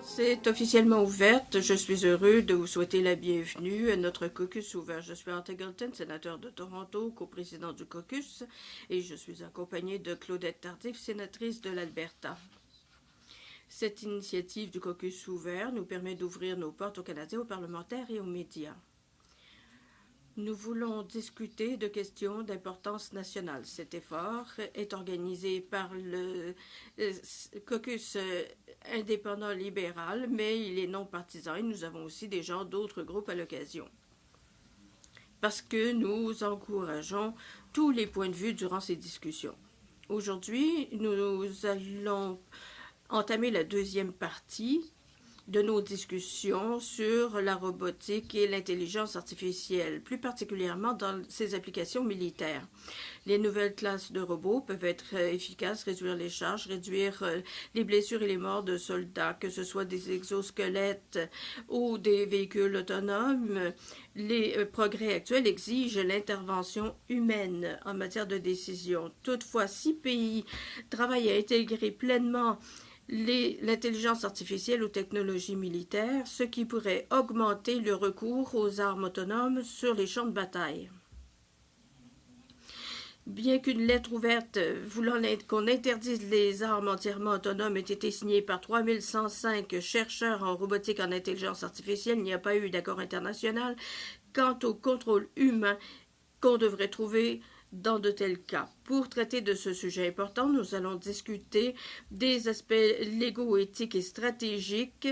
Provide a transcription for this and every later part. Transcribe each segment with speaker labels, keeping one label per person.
Speaker 1: séance est officiellement ouverte. Je suis heureux de vous souhaiter la bienvenue à notre caucus ouvert. Je suis Art Eggleton, sénateur de Toronto, coprésident du caucus, et je suis accompagnée de Claudette Tardif, sénatrice de l'Alberta. Cette initiative du caucus ouvert nous permet d'ouvrir nos portes aux Canadiens, aux parlementaires et aux médias. Nous voulons discuter de questions d'importance nationale. Cet effort est organisé par le caucus indépendant libéral, mais il est non partisan et nous avons aussi des gens d'autres groupes à l'occasion. Parce que nous encourageons tous les points de vue durant ces discussions. Aujourd'hui, nous allons entamer la deuxième partie de nos discussions sur la robotique et l'intelligence artificielle, plus particulièrement dans ses applications militaires. Les nouvelles classes de robots peuvent être efficaces, réduire les charges, réduire les blessures et les morts de soldats, que ce soit des exosquelettes ou des véhicules autonomes. Les progrès actuels exigent l'intervention humaine en matière de décision. Toutefois, 6 pays travaillent à intégrer pleinement l'intelligence artificielle aux technologies militaires, ce qui pourrait augmenter le recours aux armes autonomes sur les champs de bataille. Bien qu'une lettre ouverte voulant qu'on interdise les armes entièrement autonomes ait été signée par 3105 chercheurs en robotique et en intelligence artificielle, il n'y a pas eu d'accord international quant au contrôle humain qu'on devrait trouver dans de tels cas. Pour traiter de ce sujet important, nous allons discuter des aspects légaux, éthiques et stratégiques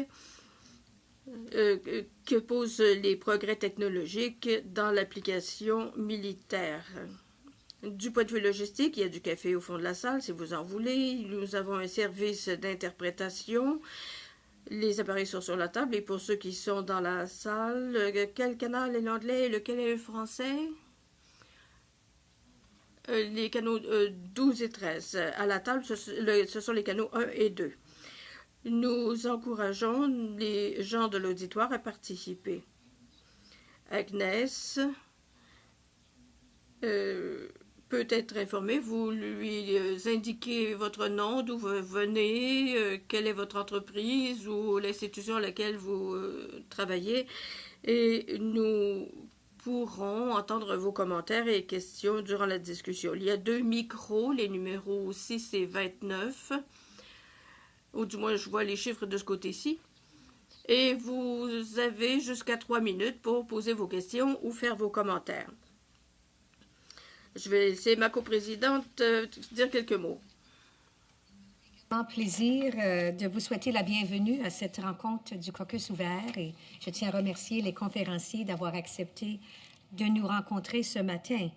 Speaker 1: que posent les progrès technologiques dans l'application militaire. Du point de vue logistique, il y a du café au fond de la salle, si vous en voulez. Nous avons un service d'interprétation. Les appareils sont sur la table. Et pour ceux qui sont dans la salle, quel canal est l'anglais et lequel est le français? Les canaux 12 et 13 à la table, ce sont les canaux 1 et 2. Nous encourageons les gens de l'auditoire à participer. Agnès peut être informée. Vous lui indiquez votre nom, d'où vous venez, quelle est votre entreprise ou l'institution à laquelle vous travaillez. Et nous pourront entendre vos commentaires et questions durant la discussion. Il y a 2 micros, les numéros 6 et 29, ou du moins je vois les chiffres de ce côté-ci. Et vous avez jusqu'à 3 minutes pour poser vos questions ou faire vos commentaires. Je vais laisser ma coprésidente dire quelques mots.
Speaker 2: Un plaisir de vous souhaiter la bienvenue à cette rencontre du caucus ouvert et je tiens à remercier les conférenciers d'avoir accepté de nous rencontrer ce matin.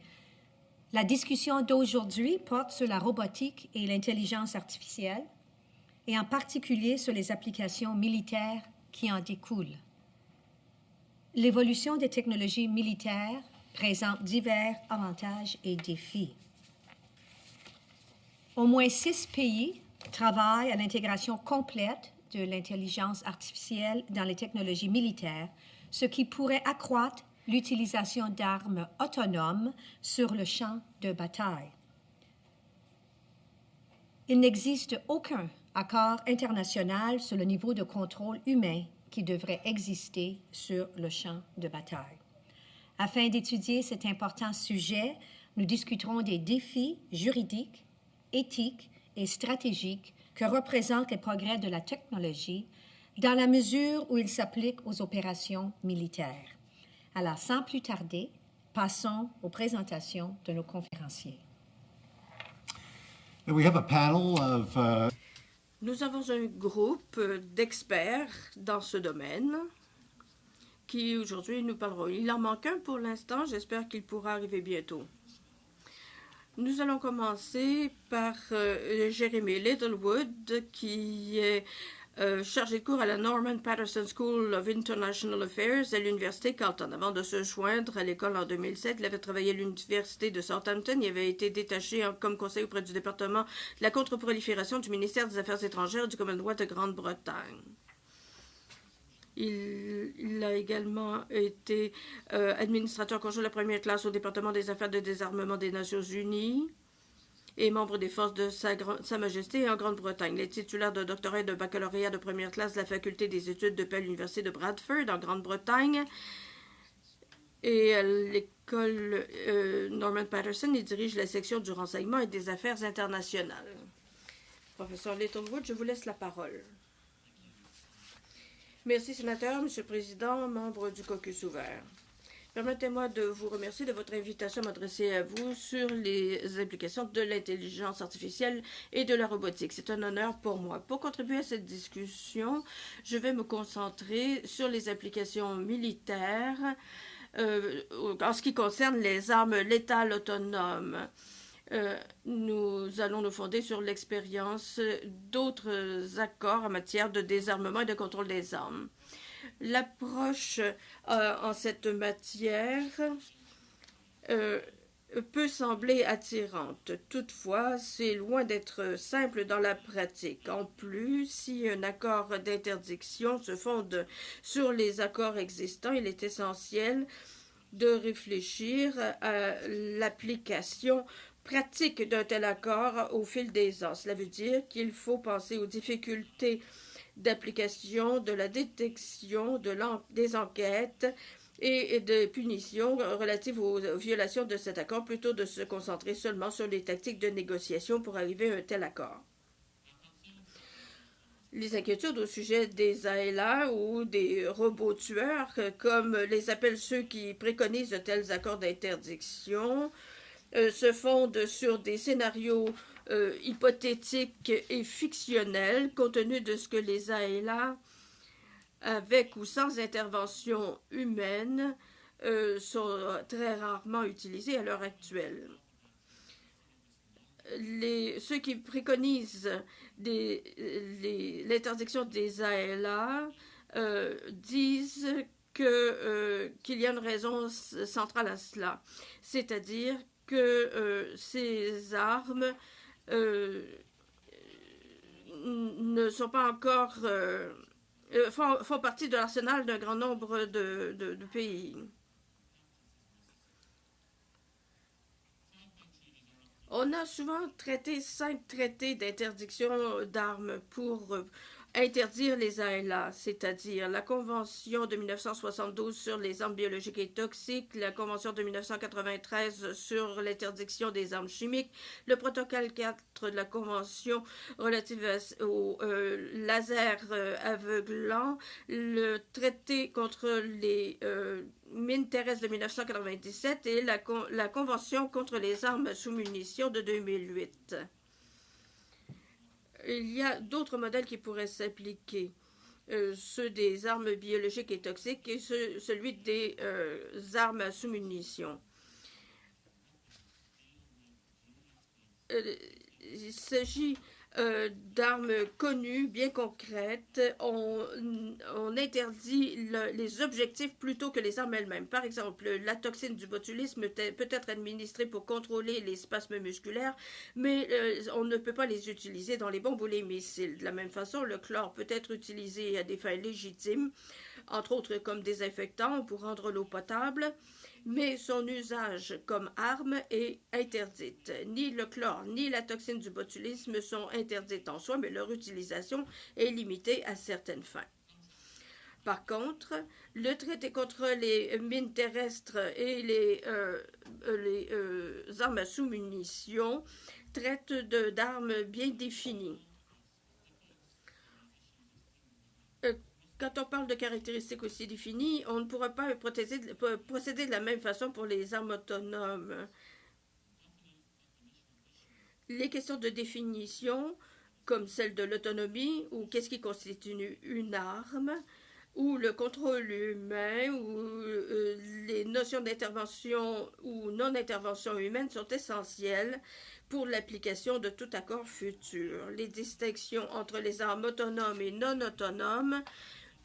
Speaker 2: La discussion d'aujourd'hui porte sur la robotique et l'intelligence artificielle et en particulier sur les applications militaires qui en découlent. L'évolution des technologies militaires présente divers avantages et défis. Au moins 6 pays travaille à l'intégration complète de l'intelligence artificielle dans les technologies militaires, ce qui pourrait accroître l'utilisation d'armes autonomes sur le champ de bataille. Il n'existe aucun accord international sur le niveau de contrôle humain qui devrait exister sur le champ de bataille. Afin d'étudier cet important sujet, nous discuterons des défis juridiques, éthiques et stratégiques que représentent les progrès de la technologie dans la mesure où ils s'appliquent aux opérations militaires. Alors, sans plus tarder, passons aux présentations de nos conférenciers.
Speaker 3: We have a panel of,
Speaker 1: Nous avons un groupe d'experts dans ce domaine qui aujourd'hui nous parleront. Il en manque un pour l'instant, j'espère qu'il pourra arriver bientôt. Nous allons commencer par Jeremy Littlewood, qui est chargé de cours à la Norman Paterson School of International Affairs à l'Université Carleton. Avant de se joindre à l'école en 2007, il avait travaillé à l'Université de Southampton. Il avait été détaché comme conseiller auprès du département de la contre-prolifération du ministère des Affaires étrangères du Commonwealth de Grande-Bretagne. Il a également été administrateur conjoint de la première classe au département des affaires de désarmement des Nations unies. et membre des forces de Sa Majesté en Grande-Bretagne. Il est titulaire de doctorat et de baccalauréat de première classe de la Faculté des études de paix à l'Université de Bradford en Grande-Bretagne. Et à l'école Norman Patterson, il dirige la section du renseignement et des affaires internationales. Professeur Littlewood, je vous laisse la parole. Merci, sénateur, Monsieur le Président, membre du caucus ouvert. Permettez-moi de vous remercier de votre invitation à m'adresser à vous sur les implications de l'intelligence artificielle et de la robotique. C'est un honneur pour moi. Pour contribuer à cette discussion, je vais me concentrer sur les applications militaires en ce qui concerne les armes létales autonomes. Nous allons nous fonder sur l'expérience d'autres accords en matière de désarmement et de contrôle des armes. L'approche en cette matière peut sembler attirante. Toutefois, c'est loin d'être simple dans la pratique. En plus, si un accord d'interdiction se fonde sur les accords existants, il est essentiel de réfléchir à l'application pratique d'un tel accord au fil des ans. Cela veut dire qu'il faut penser aux difficultés d'application, de la détection, des enquêtes et de punitions relatives aux violations de cet accord, plutôt de se concentrer seulement sur les tactiques de négociation pour arriver à un tel accord. Les inquiétudes au sujet des ALA ou des robots tueurs, comme les appellent ceux qui préconisent de tels accords d'interdiction, se fondent sur des scénarios hypothétiques et fictionnels, compte tenu de ce que les ALA, avec ou sans intervention humaine, sont très rarement utilisés à l'heure actuelle. Ceux qui préconisent l'interdiction des ALA disent qu'il y a une raison centrale à cela, c'est-à-dire que ces armes ne sont pas encore font partie de l'arsenal d'un grand nombre de pays. On a souvent traité 5 traités d'interdiction d'armes pour interdire les ALA, c'est-à-dire la Convention de 1972 sur les armes biologiques et toxiques, la Convention de 1993 sur l'interdiction des armes chimiques, le protocole 4 de la Convention relative aux lasers aveuglants, le traité contre les mines terrestres de 1997 et la Convention contre les armes sous munitions de 2008. Il y a d'autres modèles qui pourraient s'appliquer, ceux des armes biologiques et toxiques et celui des armes à sous-munitions. Il s'agit d'armes connues, bien concrètes. On interdit les objectifs plutôt que les armes elles-mêmes. Par exemple, la toxine du botulisme peut être administrée pour contrôler les spasmes musculaires, mais on ne peut pas les utiliser dans les bombes ou les missiles. De la même façon, le chlore peut être utilisé à des fins légitimes, entre autres comme désinfectant pour rendre l'eau potable, mais son usage comme arme est interdite. Ni le chlore ni la toxine du botulisme sont interdites en soi, mais leur utilisation est limitée à certaines fins. Par contre, le traité contre les mines terrestres et les armes à sous-munitions traite d'armes bien définies. Quand on parle de caractéristiques aussi définies, on ne pourra pas procéder de la même façon pour les armes autonomes. Les questions de définition, comme celle de l'autonomie, ou qu'est-ce qui constitue une arme, ou le contrôle humain, ou les notions d'intervention ou non-intervention humaine sont essentielles pour l'application de tout accord futur. Les distinctions entre les armes autonomes et non autonomes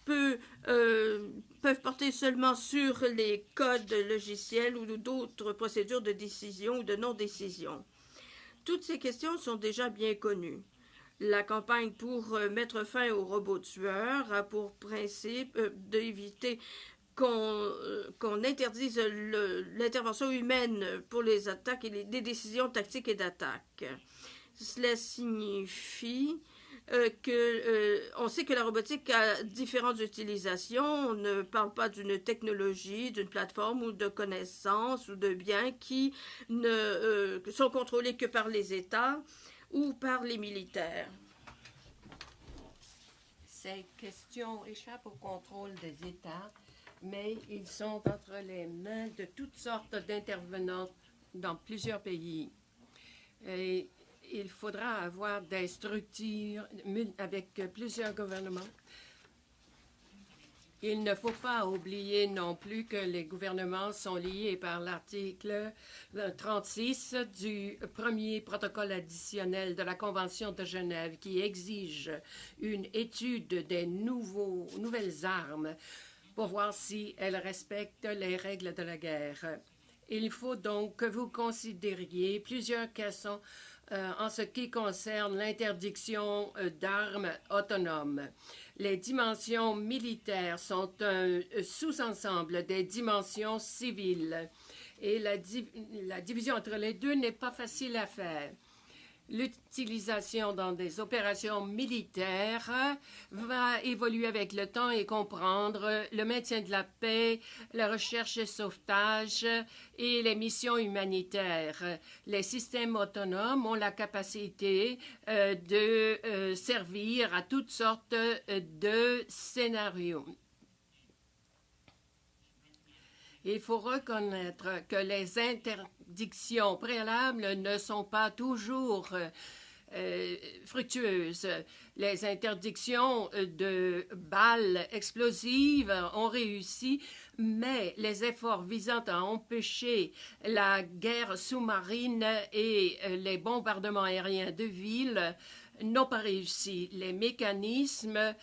Speaker 1: peuvent porter seulement sur les codes logiciels ou d'autres procédures de décision ou de non-décision. Toutes ces questions sont déjà bien connues. La campagne pour mettre fin aux robots tueurs a pour principe d'éviter qu'on interdise l'intervention humaine pour les attaques et des décisions tactiques et d'attaque. Cela signifie on sait que la robotique a différentes utilisations. On ne parle pas d'une technologie, d'une plateforme ou de connaissances ou de biens qui ne sont contrôlés que par les États ou par les militaires.
Speaker 3: Ces questions échappent au contrôle des États, mais ils sont entre les mains de toutes sortes d'intervenants dans plusieurs pays. Et il faudra avoir des structures avec plusieurs gouvernements. Il ne faut pas oublier non plus que les gouvernements sont liés par l'article 36 du premier protocole additionnel de la Convention de Genève qui exige une étude des nouvelles armes pour voir si elles respectent les règles de la guerre. Il faut donc que vous considériez plusieurs questions en ce qui concerne l'interdiction d'armes autonomes. Les dimensions militaires sont un sous-ensemble des dimensions civiles et la division entre les deux n'est pas facile à faire. L'utilisation dans des opérations militaires va évoluer avec le temps et comprendre le maintien de la paix, la recherche et sauvetage et les missions humanitaires. Les systèmes autonomes ont la capacité de servir à toutes sortes de scénarios. Il faut reconnaître que les interdictions préalables ne sont pas toujours fructueuses. Les interdictions de balles explosives ont réussi, mais les efforts visant à empêcher la guerre sous-marine et les bombardements aériens de villes n'ont pas réussi. Les mécanismes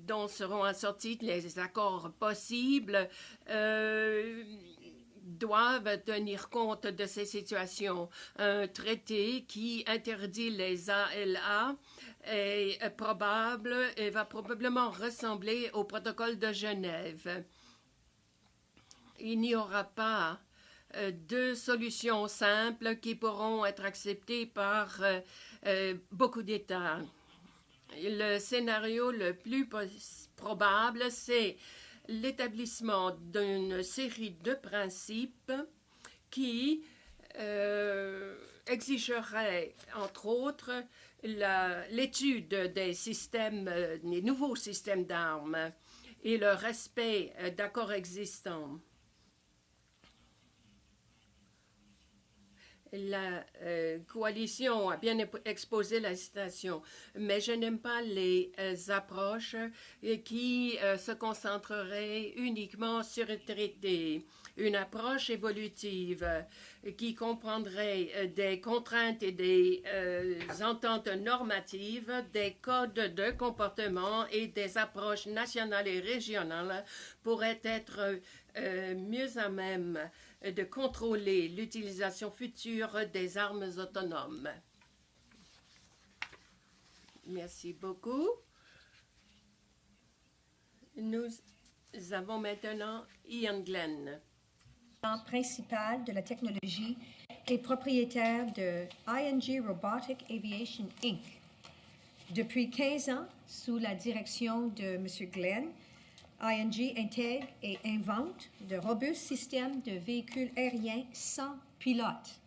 Speaker 3: dont seront assortis les accords possibles doivent tenir compte de ces situations. Un traité qui interdit les ALA est probable et va probablement ressembler au protocole de Genève. Il n'y aura pas deux solutions simples qui pourront être acceptées par beaucoup d'États. Le scénario le plus probable, c'est l'établissement d'une série de principes qui exigerait, entre autres, l'étude des nouveaux systèmes d'armes et le respect d'accords existants. La coalition a bien exposé la situation, mais je n'aime pas les approches qui se concentreraient uniquement sur le traité. Une approche évolutive qui comprendrait des contraintes et des ententes normatives, des codes de comportement et des approches nationales et régionales pourrait être mieux à même de contrôler l'utilisation future des armes autonomes. Merci beaucoup. Nous avons maintenant Ian Glenn.
Speaker 2: Principal de la technologie et propriétaire de ING Robotic Aviation Inc. Depuis 15 ans, sous la direction de M. Glenn, ING intègre et invente de robustes systèmes de véhicules aériens sans pilote.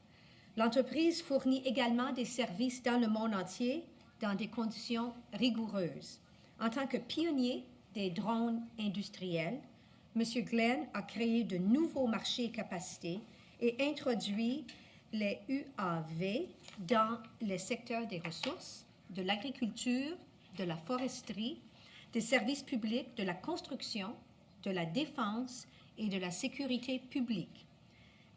Speaker 2: L'entreprise fournit également des services dans le monde entier dans des conditions rigoureuses. En tant que pionnier des drones industriels, M. Glenn a créé de nouveaux marchés et capacités et introduit les UAV dans les secteurs des ressources, de l'agriculture, de la foresterie, des services publics, de la construction, de la défense et de la sécurité publique.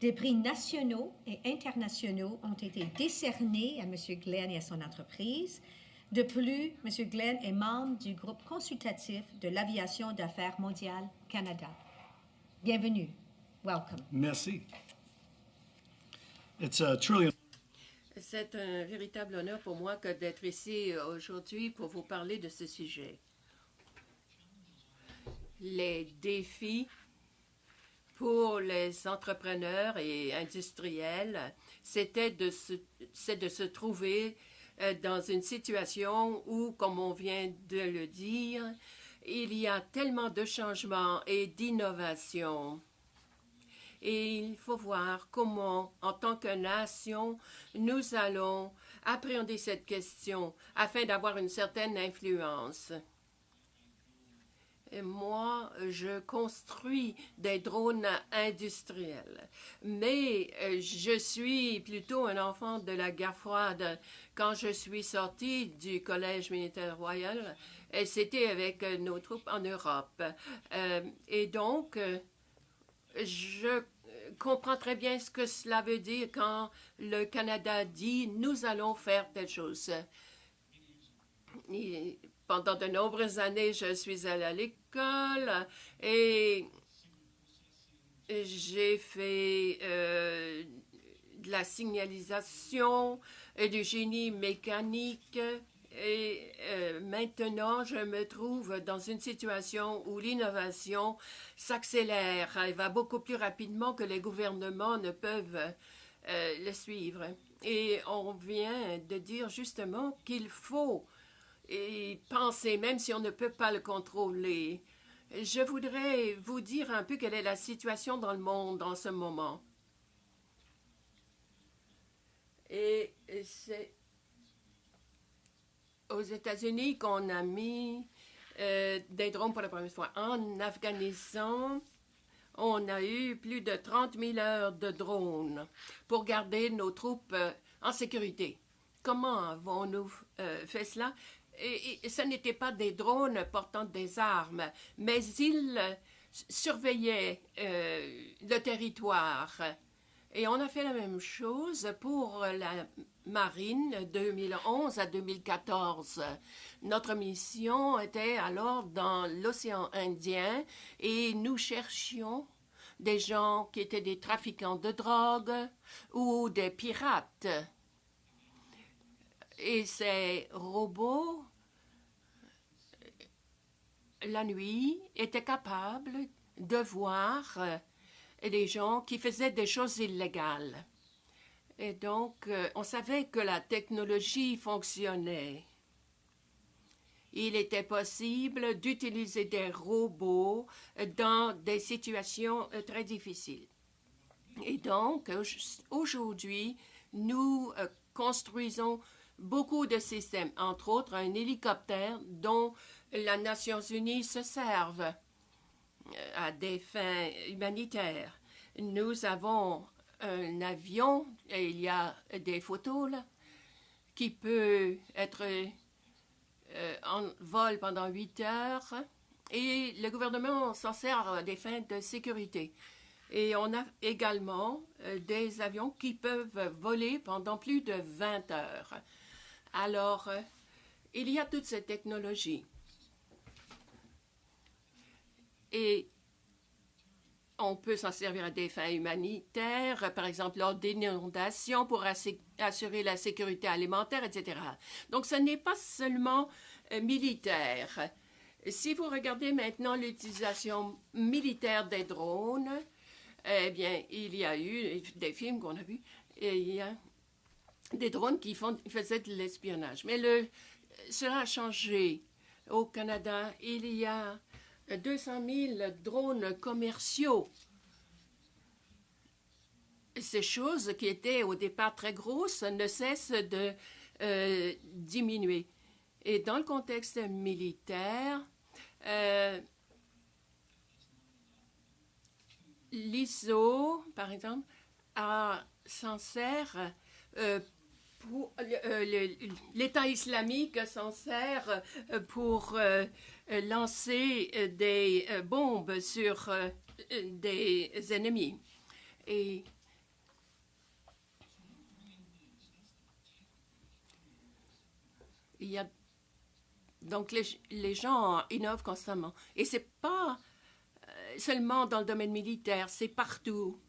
Speaker 2: Des prix nationaux et internationaux ont été décernés à M. Glenn et à son entreprise. De plus, M. Glenn est membre du groupe consultatif de l'aviation d'affaires mondiale Canada. Bienvenue. Welcome.
Speaker 4: Merci.
Speaker 3: C'est un véritable honneur pour moi que d'être ici aujourd'hui pour vous parler de ce sujet. Les défis pour les entrepreneurs et industriels, c'est de se trouver dans une situation où, comme on vient de le dire, il y a tellement de changements et d'innovations. Et il faut voir comment, en tant que nation, nous allons appréhender cette question afin d'avoir une certaine influence. Et moi, je construis des drones industriels, mais je suis plutôt un enfant de la guerre froide. Quand je suis sorti du Collège militaire royal, c'était avec nos troupes en Europe. Et donc, je comprends très bien ce que cela veut dire quand le Canada dit « nous allons faire telle chose ». Pendant de nombreuses années, je suis allée à l'école et j'ai fait de la signalisation et du génie mécanique. Et maintenant, je me trouve dans une situation où l'innovation s'accélère. Elle va beaucoup plus rapidement que les gouvernements ne peuvent le suivre. Et on vient de dire justement qu'il faut et penser, même si on ne peut pas le contrôler. Je voudrais vous dire un peu quelle est la situation dans le monde en ce moment. Et c'est aux États-Unis qu'on a mis des drones pour la première fois. En Afghanistan, on a eu plus de 30 000 heures de drones pour garder nos troupes en sécurité. Comment avons-nous fait cela? Et ce n'étaient pas des drones portant des armes, mais ils surveillaient le territoire. Et on a fait la même chose pour la marine 2011 à 2014. Notre mission était alors dans l'océan Indien et nous cherchions des gens qui étaient des trafiquants de drogue ou des pirates. Et ces robots, la nuit, étaient capables de voir des gens qui faisaient des choses illégales. Et donc, on savait que la technologie fonctionnait. Il était possible d'utiliser des robots dans des situations très difficiles. Et donc, aujourd'hui, nous construisons beaucoup de systèmes, entre autres un hélicoptère dont les Nations unies se servent à des fins humanitaires. Nous avons un avion, et il y a des photos là, qui peut être en vol pendant 8 heures, et le gouvernement s'en sert à des fins de sécurité. Et on a également des avions qui peuvent voler pendant plus de 20 heures. Alors, il y a toute cette technologie. Et on peut s'en servir à des fins humanitaires, par exemple lors d'inondations pour assurer la sécurité alimentaire, etc. Donc, ce n'est pas seulement militaire. Si vous regardez maintenant l'utilisation militaire des drones, eh bien, il y a eu des films qu'on a vus, et il y a des drones qui faisaient de l'espionnage. Mais cela a changé. Au Canada, il y a 200 000 drones commerciaux. Ces choses qui étaient au départ très grosses ne cessent de diminuer. Et dans le contexte militaire, l'ISO, par exemple, s'en sert l'État islamique s'en sert pour lancer des bombes sur des ennemis. Et il y a donc les gens innovent constamment. Et ce n'est pas seulement dans le domaine militaire, c'est partout.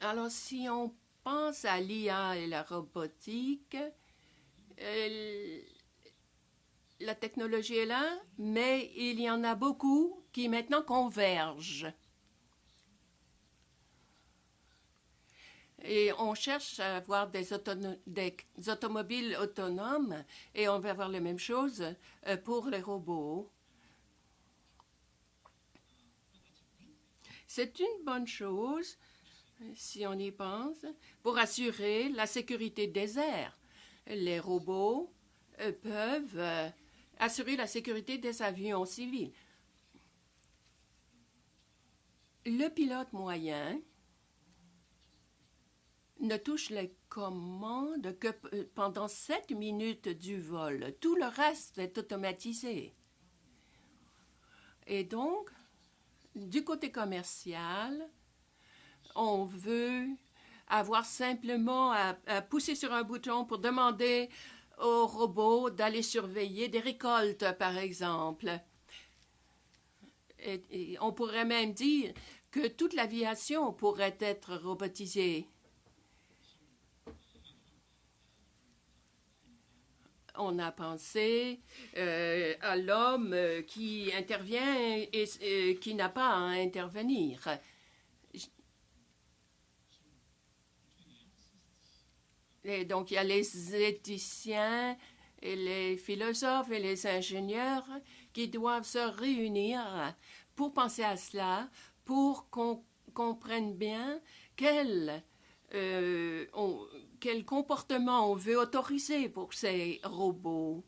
Speaker 3: Alors si on pense à l'IA et la robotique, La technologie est là, mais il y en a beaucoup qui maintenant convergent. Et on cherche à avoir des automobiles autonomes et on va avoir la même chose pour les robots. C'est une bonne chose, si on y pense, pour assurer la sécurité des airs. Les robots peuvent assurer la sécurité des avions civils. Le pilote moyen ne touche les commandes que pendant 7 minutes du vol. Tout le reste est automatisé. Et donc, du côté commercial, on veut avoir simplement à pousser sur un bouton pour demander au robot d'aller surveiller des récoltes, par exemple. Et on pourrait même dire que toute l'aviation pourrait être robotisée. On a pensé à l'homme qui intervient et qui n'a pas à intervenir. Et donc, il y a les éthiciens, et les philosophes et les ingénieurs qui doivent se réunir pour penser à cela, pour qu'on comprenne bien quel comportement on veut autoriser pour ces robots.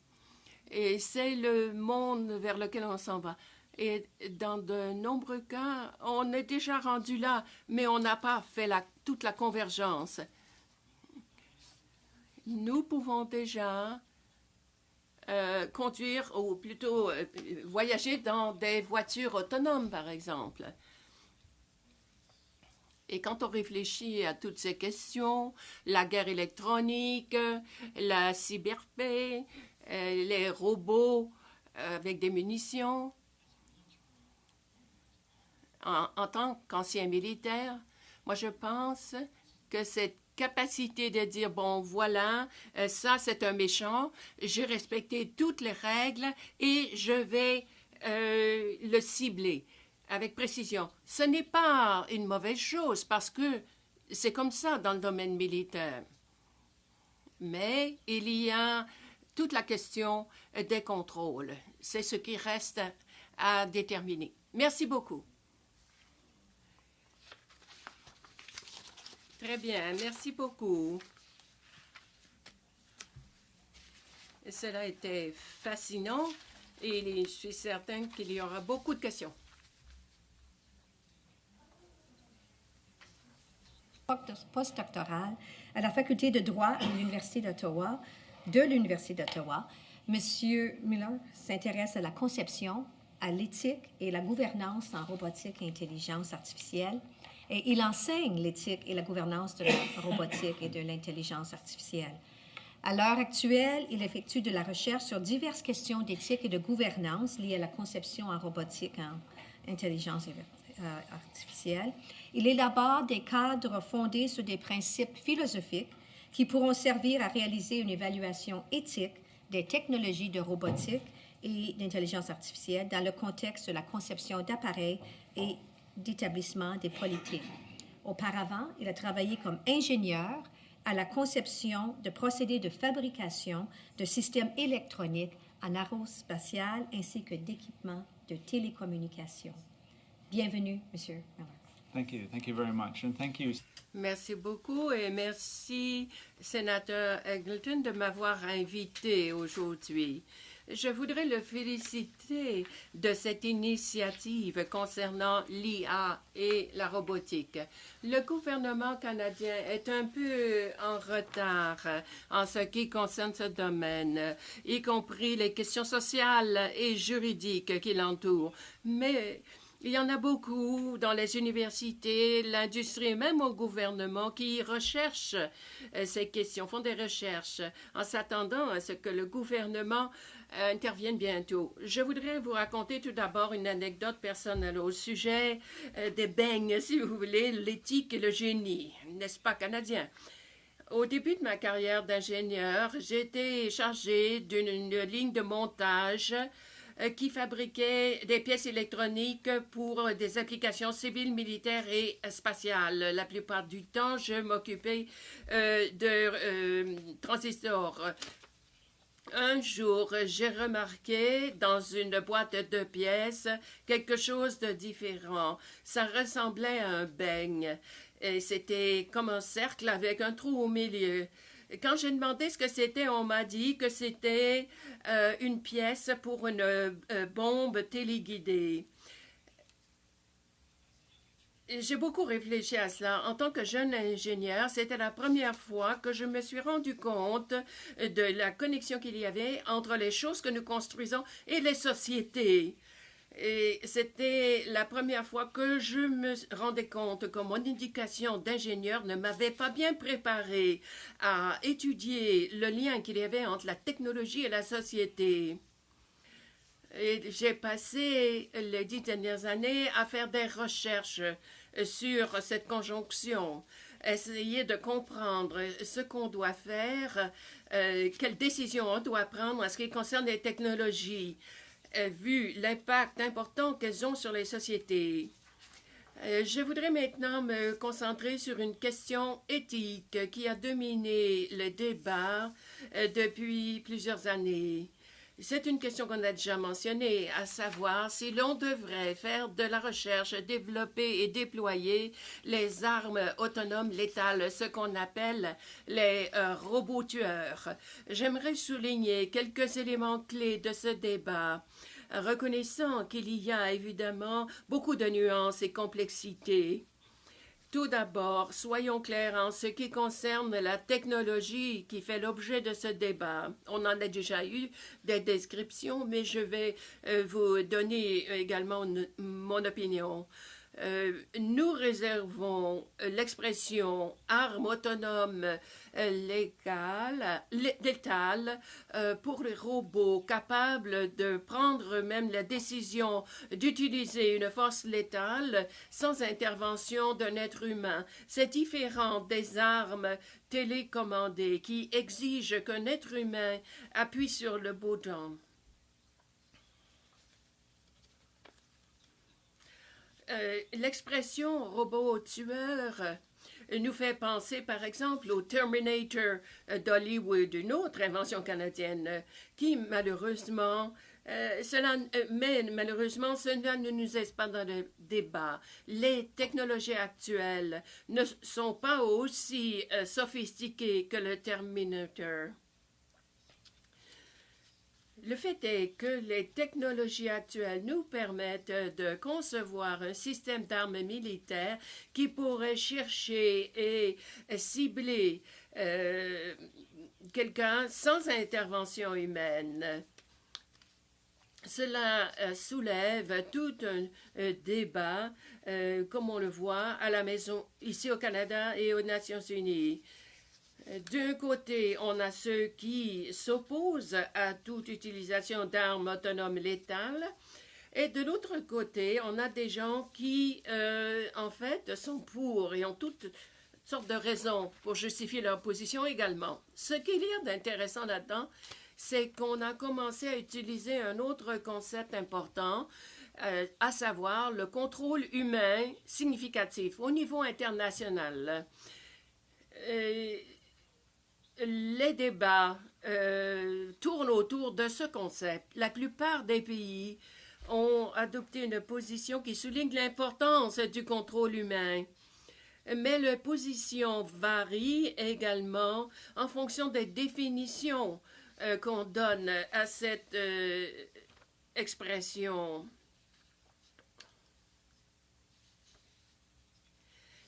Speaker 3: Et c'est le monde vers lequel on s'en va. Et dans de nombreux cas, on est déjà rendu là, mais on n'a pas fait toute la convergence. Nous pouvons déjà conduire, ou plutôt voyager dans des voitures autonomes, par exemple. Et quand on réfléchit à toutes ces questions, la guerre électronique, la cyberpaix, les robots avec des munitions, en tant qu'ancien militaire, moi je pense que cette capacité de dire, bon, voilà, ça c'est un méchant, j'ai respecté toutes les règles et je vais le cibler avec précision. Ce n'est pas une mauvaise chose parce que c'est comme ça dans le domaine militaire. Mais il y a toute la question des contrôles. C'est ce qui reste à déterminer. Merci beaucoup. Très bien, merci beaucoup. Cela était fascinant et je suis certaine qu'il y aura beaucoup de questions.
Speaker 2: Postdoctoral à la faculté de droit de l'Université d'Ottawa. Monsieur Miller s'intéresse à la conception, à l'éthique et la gouvernance en robotique et intelligence artificielle. Et il enseigne l'éthique et la gouvernance de la robotique et de l'intelligence artificielle. À l'heure actuelle, il effectue de la recherche sur diverses questions d'éthique et de gouvernance liées à la conception en robotique et en intelligence artificielle. Il élabore des cadres fondés sur des principes philosophiques qui pourront servir à réaliser une évaluation éthique des technologies de robotique et d'intelligence artificielle dans le contexte de la conception d'appareils et d'établissement des politiques. Auparavant, il a travaillé comme ingénieur à la conception de procédés de fabrication de systèmes électroniques en aérospatial ainsi que d'équipements de télécommunications. Bienvenue, Monsieur Miller.
Speaker 4: Thank you very much, and thank you.
Speaker 3: Merci beaucoup et merci, sénateur Eggleton, de m'avoir invité aujourd'hui. Je voudrais le féliciter de cette initiative concernant l'IA et la robotique. Le gouvernement canadien est un peu en retard en ce qui concerne ce domaine, y compris les questions sociales et juridiques qui l'entourent. Mais il y en a beaucoup dans les universités, l'industrie et même au gouvernement qui recherchent ces questions, font des recherches en s'attendant à ce que le gouvernement intervienne bientôt. Je voudrais vous raconter tout d'abord une anecdote personnelle au sujet des beignes, si vous voulez, l'éthique et le génie, n'est-ce pas, canadien? Au début de ma carrière d'ingénieur, j'étais chargé d'une ligne de montage qui fabriquait des pièces électroniques pour des applications civiles, militaires et spatiales. La plupart du temps, je m'occupais de transistors. Un jour, j'ai remarqué dans une boîte de pièces quelque chose de différent. Ça ressemblait à un beigne. Et c'était comme un cercle avec un trou au milieu. Et quand j'ai demandé ce que c'était, on m'a dit que c'était une pièce pour une bombe téléguidée. J'ai beaucoup réfléchi à cela. En tant que jeune ingénieur, c'était la première fois que je me suis rendu compte de la connexion qu'il y avait entre les choses que nous construisons et les sociétés. Et c'était la première fois que je me rendais compte que mon éducation d'ingénieur ne m'avait pas bien préparé à étudier le lien qu'il y avait entre la technologie et la société. Et j'ai passé les 10 dernières années à faire des recherches sur cette conjonction, essayer de comprendre ce qu'on doit faire, quelles décisions on doit prendre en ce qui concerne les technologies, vu l'impact important qu'elles ont sur les sociétés. Je voudrais maintenant me concentrer sur une question éthique qui a dominé le débat depuis plusieurs années. C'est une question qu'on a déjà mentionnée, à savoir si l'on devrait faire de la recherche, développer et déployer les armes autonomes létales, ce qu'on appelle les robots tueurs. J'aimerais souligner quelques éléments clés de ce débat, reconnaissant qu'il y a évidemment beaucoup de nuances et complexités. Tout d'abord, soyons clairs en ce qui concerne la technologie qui fait l'objet de ce débat. On en a déjà eu des descriptions, mais je vais vous donner également mon opinion. Nous réservons l'expression arme autonome létale pour les robots capables de prendre même la décision d'utiliser une force létale sans intervention d'un être humain. C'est différent des armes télécommandées qui exigent qu'un être humain appuie sur le bouton. L'expression robot tueur nous fait penser par exemple au Terminator d'Hollywood, une autre invention canadienne qui malheureusement cela ne nous aide pas dans le débat. Les technologies actuelles ne sont pas aussi sophistiquées que le Terminator. Le fait est que les technologies actuelles nous permettent de concevoir un système d'armes militaires qui pourrait chercher et cibler quelqu'un sans intervention humaine. Cela soulève tout un débat, comme on le voit à la maison, ici au Canada et aux Nations Unies. D'un côté, on a ceux qui s'opposent à toute utilisation d'armes autonomes létales, et de l'autre côté, on a des gens qui, en fait, sont pour et ont toutes sortes de raisons pour justifier leur position également. Ce qu'il y a d'intéressant là-dedans, c'est qu'on a commencé à utiliser un autre concept important, à savoir le contrôle humain significatif au niveau international. Les débats tournent autour de ce concept. La plupart des pays ont adopté une position qui souligne l'importance du contrôle humain. Mais les positions varient également en fonction des définitions qu'on donne à cette expression.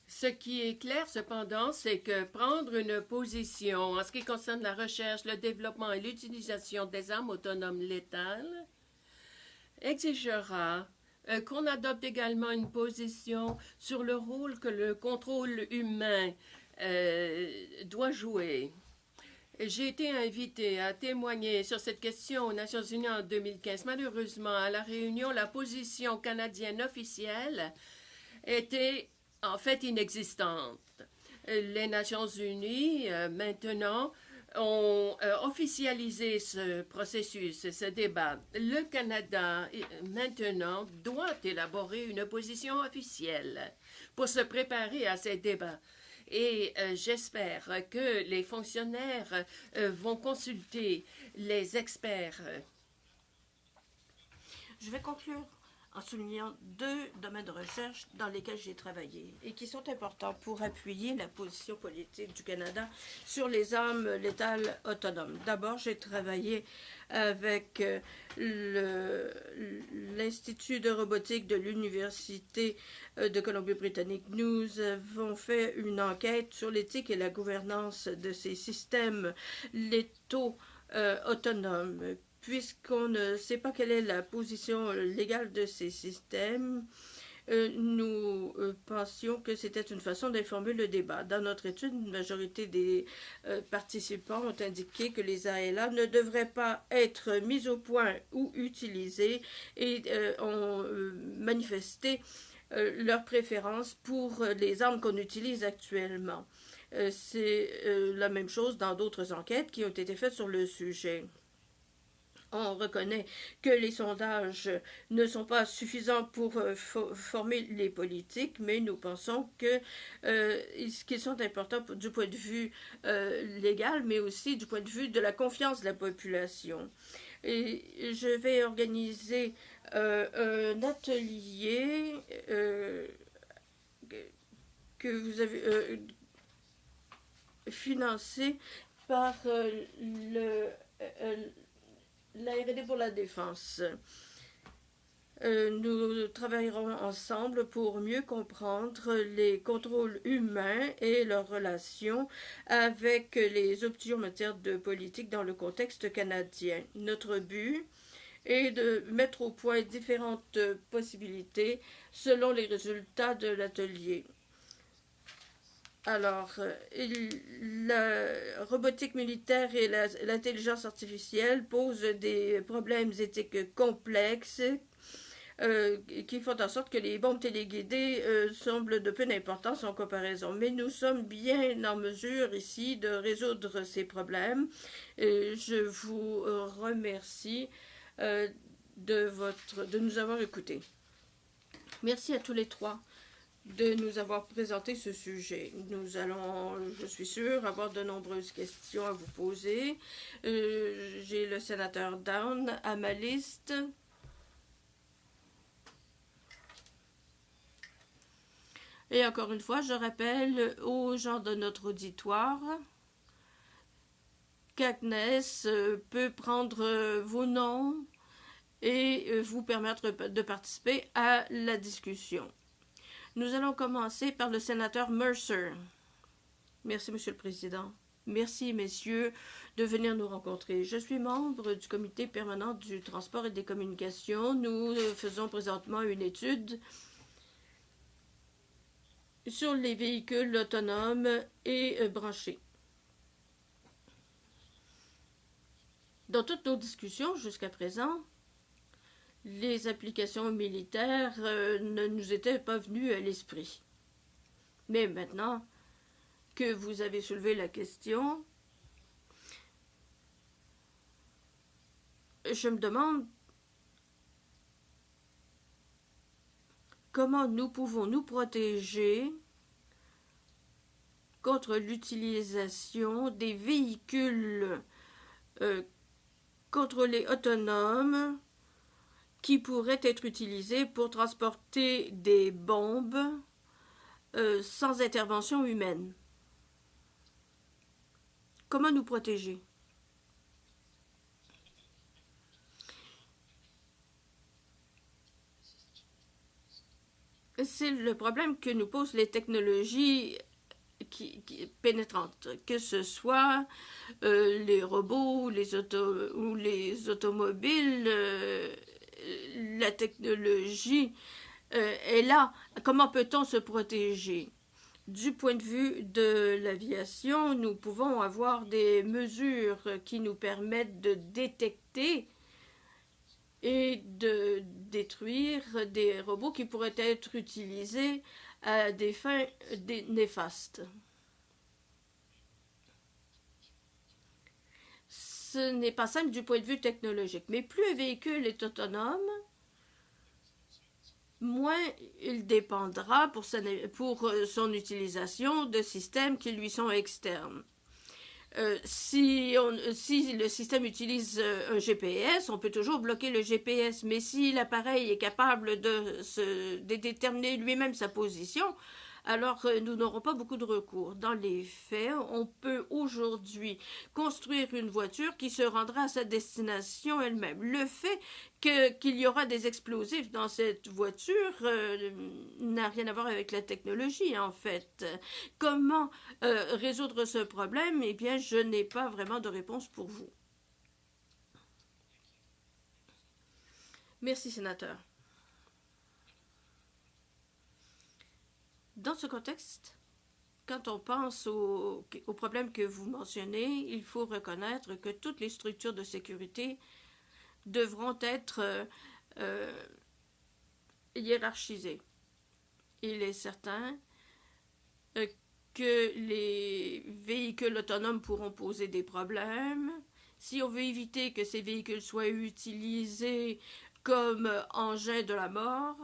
Speaker 3: Ce qui est clair, cependant, c'est que prendre une position en ce qui concerne la recherche, le développement et l'utilisation des armes autonomes létales exigera qu'on adopte également une position sur le rôle que le contrôle humain doit jouer. J'ai été invité à témoigner sur cette question aux Nations Unies en 2015. Malheureusement, à la réunion, la position canadienne officielle était en fait inexistante. Les Nations unies, maintenant, ont officialisé ce processus, ce débat. Le Canada, maintenant, doit élaborer une position officielle pour se préparer à ces débats. Et j'espère que les fonctionnaires vont consulter les experts.
Speaker 1: Je vais conclure en soulignant 2 domaines de recherche dans lesquels j'ai travaillé et qui sont importants pour appuyer la position politique du Canada sur les armes létales autonomes. D'abord, j'ai travaillé avec l'Institut de robotique de l'Université de Colombie-Britannique. Nous avons fait une enquête sur l'éthique et la gouvernance de ces systèmes létaux autonomes. Puisqu'on ne sait pas quelle est la position légale de ces systèmes, nous pensions que c'était une façon d'informer le débat. Dans notre étude, une majorité des participants ont indiqué que les ALA ne devraient pas être mis au point ou utilisés et ont manifesté leur préférence pour les armes qu'on utilise actuellement. C'est la même chose dans d'autres enquêtes qui ont été faites sur le sujet. On reconnaît que les sondages ne sont pas suffisants pour former les politiques, mais nous pensons que qu'ils sont importants du point de vue légal, mais aussi du point de vue de la confiance de la population. Et je vais organiser un atelier que vous avez financé par la R&D pour la défense. Nous travaillerons ensemble pour mieux comprendre les contrôles humains et leurs relations avec les options en matière de politique dans le contexte canadien. Notre but est de mettre au point différentes possibilités selon les résultats de l'atelier. Alors, la robotique militaire et l'intelligence artificielle posent des problèmes éthiques complexes qui font en sorte que les bombes téléguidées semblent de peu d'importance en comparaison. Mais nous sommes bien en mesure ici de résoudre ces problèmes. Je vous remercie de nous avoir écoutés. Merci à tous les 3 de nous avoir présenté ce sujet. Nous allons, je suis sûre, avoir de nombreuses questions à vous poser. J'ai le sénateur Down à ma liste. Et encore une fois, je rappelle aux gens de notre auditoire qu'Agnès peut prendre vos noms et vous permettre de participer à la discussion. Nous allons commencer par le sénateur Mercer. Merci, Monsieur le Président. Merci, messieurs, de venir nous rencontrer. Je suis membre du comité permanent du transport et des communications. Nous faisons présentement une étude sur les véhicules autonomes et branchés. Dans toutes nos discussions jusqu'à présent, les applications militaires ne nous étaient pas venues à l'esprit. Mais maintenant que vous avez soulevé la question, je me demande comment nous pouvons nous protéger contre l'utilisation des véhicules contrôlés autonomes qui pourraient être utilisés pour transporter des bombes sans intervention humaine. Comment nous protéger? C'est le problème que nous posent les technologies pénétrantes, que ce soit les robots ou les automobiles. La technologie est là. Comment peut-on se protéger? Du point de vue de l'aviation, nous pouvons avoir des mesures qui nous permettent de détecter et de détruire des robots qui pourraient être utilisés à des fins néfastes. ce n'est pas simple du point de vue technologique. Mais plus un véhicule est autonome, moins il dépendra pour son utilisation de systèmes qui lui sont externes. Si le système utilise un GPS, on peut toujours bloquer le GPS, mais si l'appareil est capable de déterminer lui-même sa position, alors nous n'aurons pas beaucoup de recours. Dans les faits, on peut aujourd'hui construire une voiture qui se rendra à sa destination elle-même. Le fait qu'il y aura des explosifs dans cette voiture n'a rien à voir avec la technologie, en fait. Comment résoudre ce problème? Eh bien, je n'ai pas vraiment de réponse pour vous. Merci, sénateur. Dans ce contexte, quand on pense aux problèmes que vous mentionnez, il faut reconnaître que toutes les structures de sécurité devront être hiérarchisées. Il est certain que les véhicules autonomes pourront poser des problèmes. Si on veut éviter que ces véhicules soient utilisés comme engins de la mort,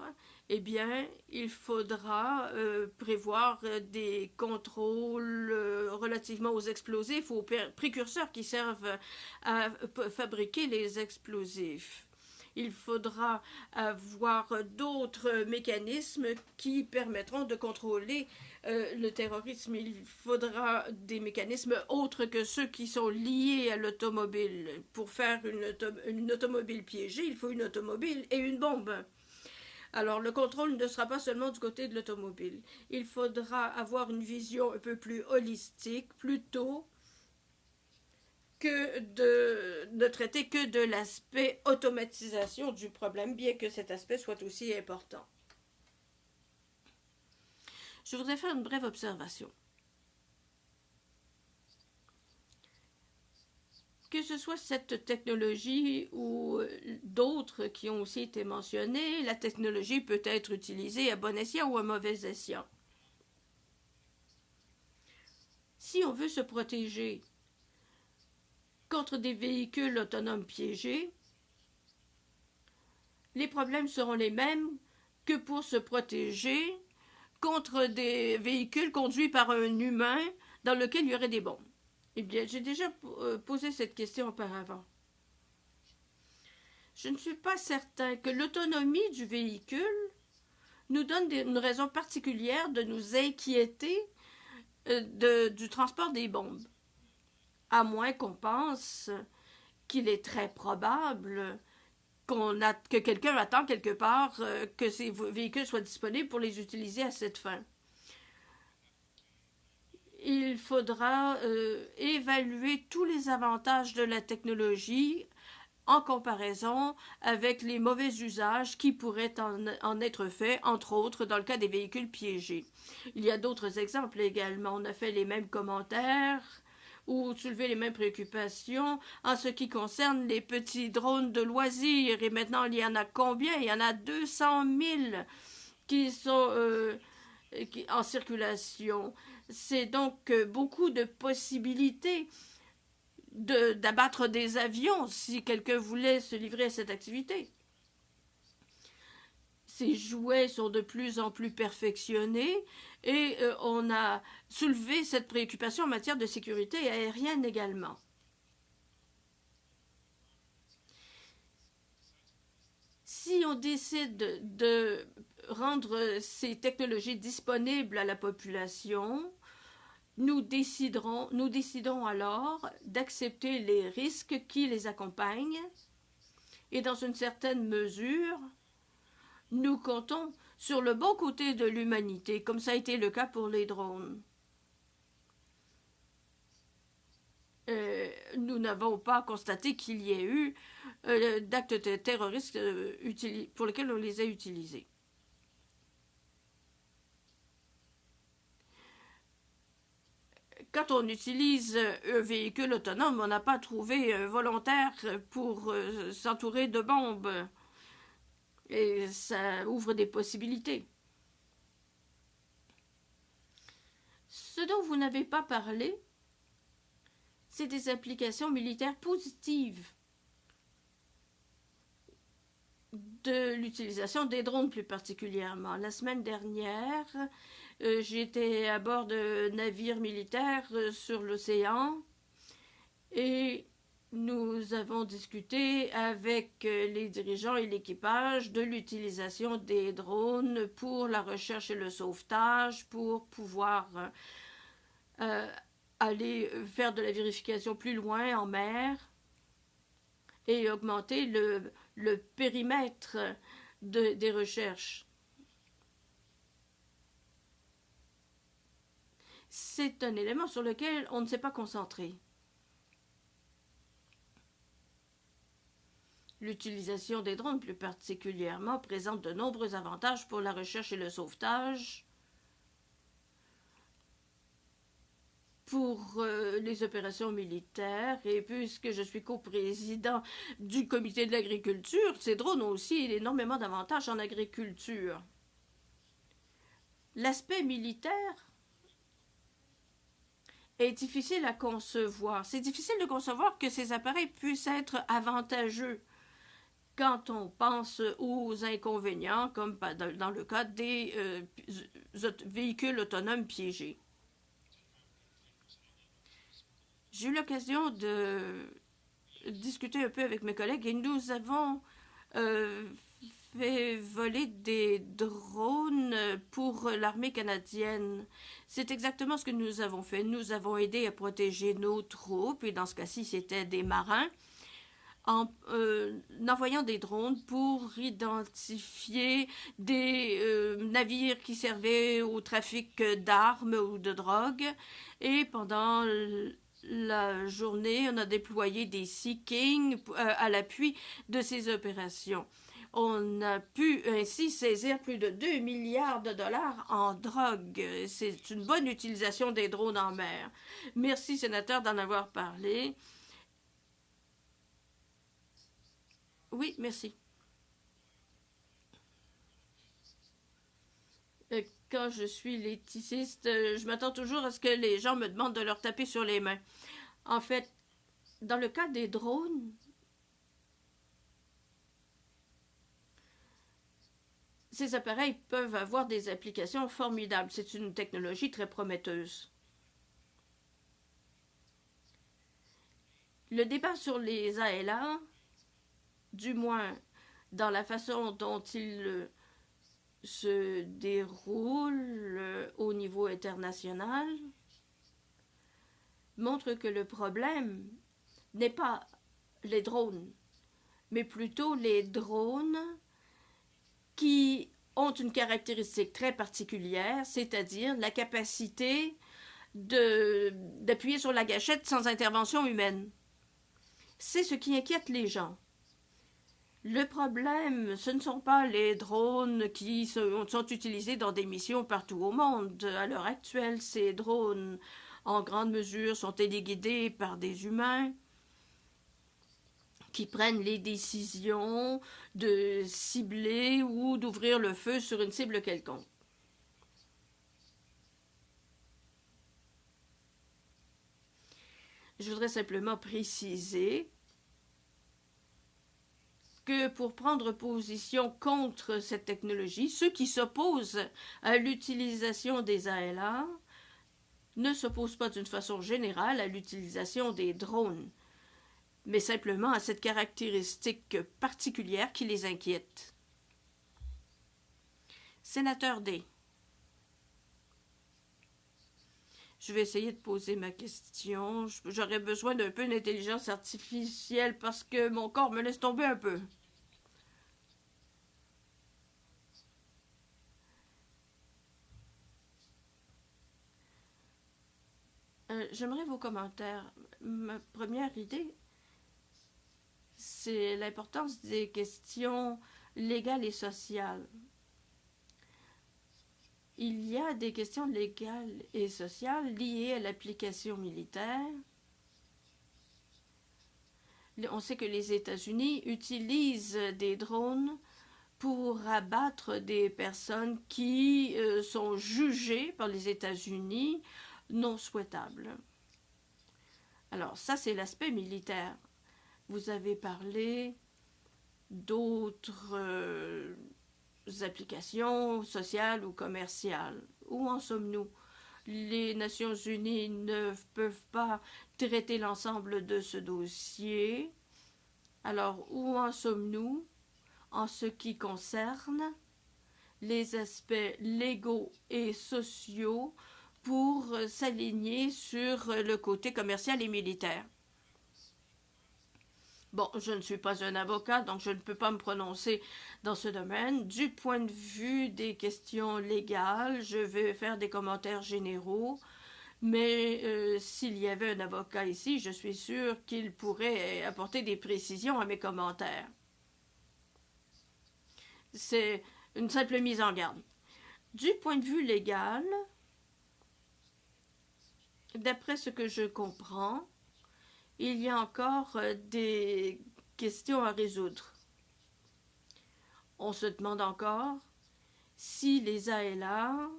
Speaker 1: eh bien, il faudra prévoir des contrôles relativement aux explosifs ou aux précurseurs qui servent à fabriquer les explosifs. Il faudra avoir d'autres mécanismes qui permettront de contrôler le terrorisme. Il faudra des mécanismes autres que ceux qui sont liés à l'automobile. Pour faire une automobile piégée, il faut une automobile et une bombe. Alors, le contrôle ne sera pas seulement du côté de l'automobile. Il faudra avoir une vision un peu plus holistique, plutôt que de ne traiter que de l'aspect automatisation du problème, bien que cet aspect soit aussi important. Je voudrais faire une brève observation. Que ce soit cette technologie ou d'autres qui ont aussi été mentionnées, la technologie peut être utilisée à bon escient ou à mauvais escient. Si on veut se protéger contre des véhicules autonomes piégés, les problèmes seront les mêmes que pour se protéger contre des véhicules conduits par un humain dans lequel il y aurait des bombes. Eh bien, j'ai déjà posé cette question auparavant. Je ne suis pas certain que l'autonomie du véhicule nous donne une raison particulière de nous inquiéter du transport des bombes. À moins qu'on pense qu'il est très probable que quelqu'un attend quelque part que ces véhicules soient disponibles pour les utiliser à cette fin. Il faudra évaluer tous les avantages de la technologie en comparaison avec les mauvais usages qui pourraient en être faits, entre autres dans le cas des véhicules piégés. Il y a d'autres exemples également. On a fait les mêmes commentaires ou soulevé les mêmes préoccupations en ce qui concerne les petits drones de loisirs. Et maintenant, il y en a combien? Il y en a 200 000 qui sont en circulation. C'est donc beaucoup de possibilités d'abattre des avions si quelqu'un voulait se livrer à cette activité. Ces jouets sont de plus en plus perfectionnés et on a soulevé cette préoccupation en matière de sécurité aérienne également. Si on décide de rendre ces technologies disponibles à la population, nous décidons alors d'accepter les risques qui les accompagnent et dans une certaine mesure, nous comptons sur le bon côté de l'humanité, comme ça a été le cas pour les drones. Nous n'avons pas constaté qu'il y ait eu d'actes terroristes pour lesquels on les a utilisés. Quand on utilise un véhicule autonome, on n'a pas trouvé un volontaire pour s'entourer de bombes. Et ça ouvre des possibilités. Ce dont vous n'avez pas parlé, C'est des applications militaires positives de l'utilisation des drones plus particulièrement. La semaine dernière, j'étais à bord de navires militaires sur l'océan et nous avons discuté avec les dirigeants et l'équipage de l'utilisation des drones pour la recherche et le sauvetage, pour pouvoir aller faire de la vérification plus loin en mer et augmenter le périmètre des recherches. C'est un élément sur lequel on ne s'est pas concentré. L'utilisation des drones, plus particulièrement, présente de nombreux avantages pour la recherche et le sauvetage, pour les opérations militaires, et puisque je suis coprésident du comité de l'agriculture, ces drones ont aussi énormément d'avantages en agriculture. L'aspect militaire est difficile à concevoir. C'est difficile de concevoir que ces appareils puissent être avantageux quand on pense aux inconvénients, comme dans le cas des véhicules autonomes piégés. J'ai eu l'occasion de discuter un peu avec mes collègues et nous avons fait voler des drones pour l'armée canadienne. C'est exactement ce que nous avons fait. Nous avons aidé à protéger nos troupes, et dans ce cas-ci, c'était des marins, en envoyant des drones pour identifier des navires qui servaient au trafic d'armes ou de drogue. Et pendant la journée, on a déployé des Sea King à l'appui de ces opérations. On a pu ainsi saisir plus de 2 milliards de dollars en drogue. C'est une bonne utilisation des drones en mer. Merci, sénateur, d'en avoir parlé. Oui, merci. Quand je suis laïciste, je m'attends toujours à ce que les gens me demandent de leur taper sur les mains. En fait, dans le cas des drones, ces appareils peuvent avoir des applications formidables. C'est une technologie très prometteuse. Le débat sur les ALA, du moins dans la façon dont il se déroule au niveau international, montre que le problème n'est pas les drones, mais plutôt les drones qui ont une caractéristique très particulière, c'est-à-dire la capacité d'appuyer sur la gâchette sans intervention humaine. C'est ce qui inquiète les gens. Le problème, ce ne sont pas les drones qui sont utilisés dans des missions partout au monde. À l'heure actuelle, ces drones, en grande mesure, sont téléguidés par des humains qui prennent les décisions de cibler ou d'ouvrir le feu sur une cible quelconque. Je voudrais simplement préciser que pour prendre position contre cette technologie, ceux qui s'opposent à l'utilisation des ALA ne s'opposent pas d'une façon générale à l'utilisation des drones, mais simplement à cette caractéristique particulière qui les inquiète. Sénateur Day, je vais essayer de poser ma question. J'aurais besoin d'un peu d'intelligence artificielle parce que mon corps me laisse tomber un peu. J'aimerais vos commentaires. Ma première idée, c'est l'importance des questions légales et sociales. Il y a des questions légales et sociales liées à l'application militaire. On sait que les États-Unis utilisent des drones pour abattre des personnes qui sont jugées par les États-Unis non souhaitables. Alors, ça, c'est l'aspect militaire. Vous avez parlé d'autres applications sociales ou commerciales. Où en sommes-nous? Les Nations unies ne peuvent pas traiter l'ensemble de ce dossier. Alors, où en sommes-nous en ce qui concerne les aspects légaux et sociaux pour s'aligner sur le côté commercial et militaire? Bon, je ne suis pas un avocat, donc je ne peux pas me prononcer dans ce domaine. Du point de vue des questions légales, je vais faire des commentaires généraux, mais s'il y avait un avocat ici, je suis sûre qu'il pourrait apporter des précisions à mes commentaires. C'est une simple mise en garde. Du point de vue légal, d'après ce que je comprends, il y a encore des questions à résoudre. On se demande encore si les ALA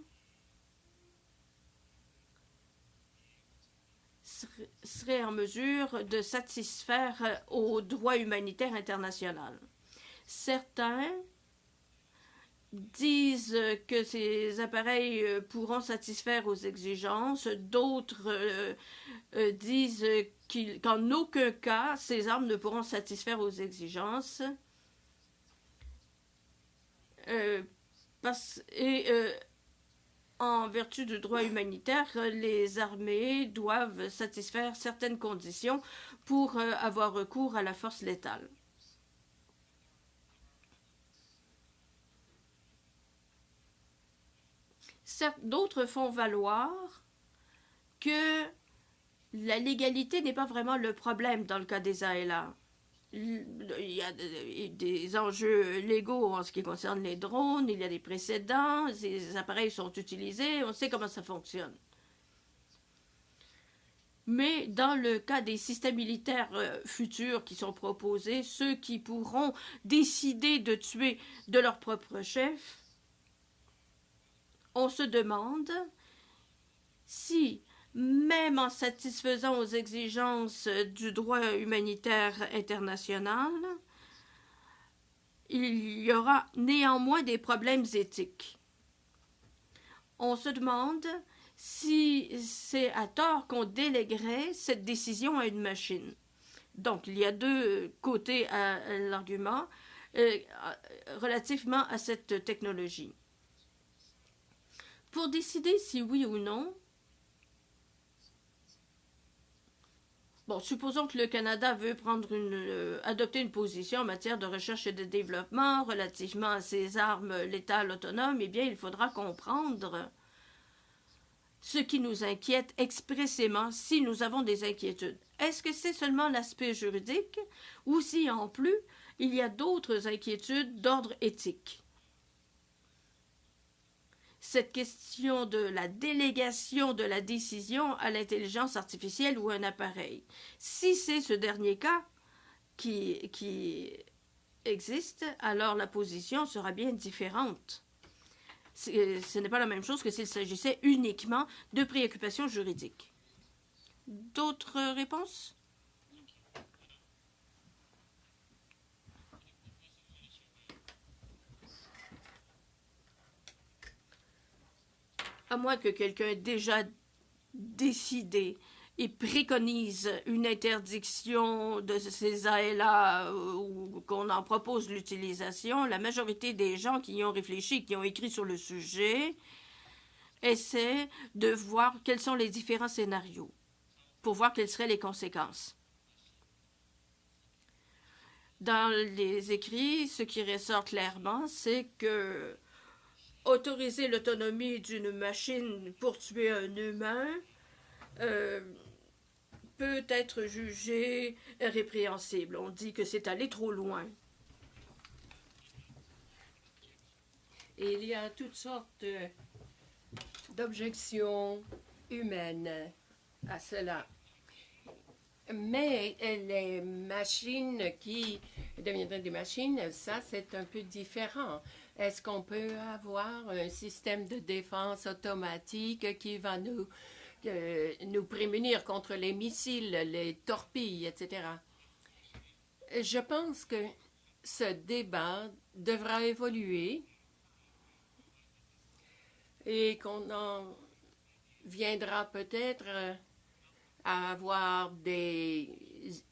Speaker 1: seraient en mesure de satisfaire au droit humanitaire international. Certains disent que ces appareils pourront satisfaire aux exigences, d'autres disent qu'en aucun cas, ces armes ne pourront satisfaire aux exigences. En vertu du droit humanitaire, les armées doivent satisfaire certaines conditions pour avoir recours à la force létale. D'autres font valoir que la légalité n'est pas vraiment le problème dans le cas des ALA. Il y a des enjeux légaux en ce qui concerne les drones, il y a des précédents, ces appareils sont utilisés, on sait comment ça fonctionne. Mais dans le cas des systèmes militaires futurs qui sont proposés, ceux qui pourront décider de tuer de leur propre chef, on se demande si, même en satisfaisant aux exigences du droit humanitaire international, il y aura néanmoins des problèmes éthiques. On se demande si c'est à tort qu'on déléguerait cette décision à une machine. Donc, il y a deux côtés à l'argument relativement à cette technologie. Pour décider si oui ou non, bon, supposons que le Canada veut adopter une position en matière de recherche et de développement relativement à ses armes létales autonomes, eh bien, il faudra comprendre ce qui nous inquiète expressément si nous avons des inquiétudes. Est-ce que c'est seulement l'aspect juridique ou si, en plus, il y a d'autres inquiétudes d'ordre éthique? Cette question de la délégation de la décision à l'intelligence artificielle ou un appareil. Si c'est ce dernier cas qui existe, alors la position sera bien différente. Ce n'est pas la même chose que s'il s'agissait uniquement de préoccupations juridiques. D'autres réponses? À moins que quelqu'un ait déjà décidé et préconise une interdiction de ces ALA ou qu'on en propose l'utilisation, la majorité des gens qui y ont réfléchi, qui ont écrit sur le sujet, essaient de voir quels sont les différents scénarios pour voir quelles seraient les conséquences. Dans les écrits, ce qui ressort clairement, c'est que autoriser l'autonomie d'une machine pour tuer un humain peut être jugé répréhensible. On dit que c'est aller trop loin.
Speaker 3: Et il y a toutes sortes d'objections humaines à cela. Mais les machines qui deviendraient des machines, ça, c'est un peu différent. Est-ce qu'on peut avoir un système de défense automatique qui va nous nous prémunir contre les missiles, les torpilles, etc. Je pense que ce débat devra évoluer et qu'on en viendra peut-être à avoir des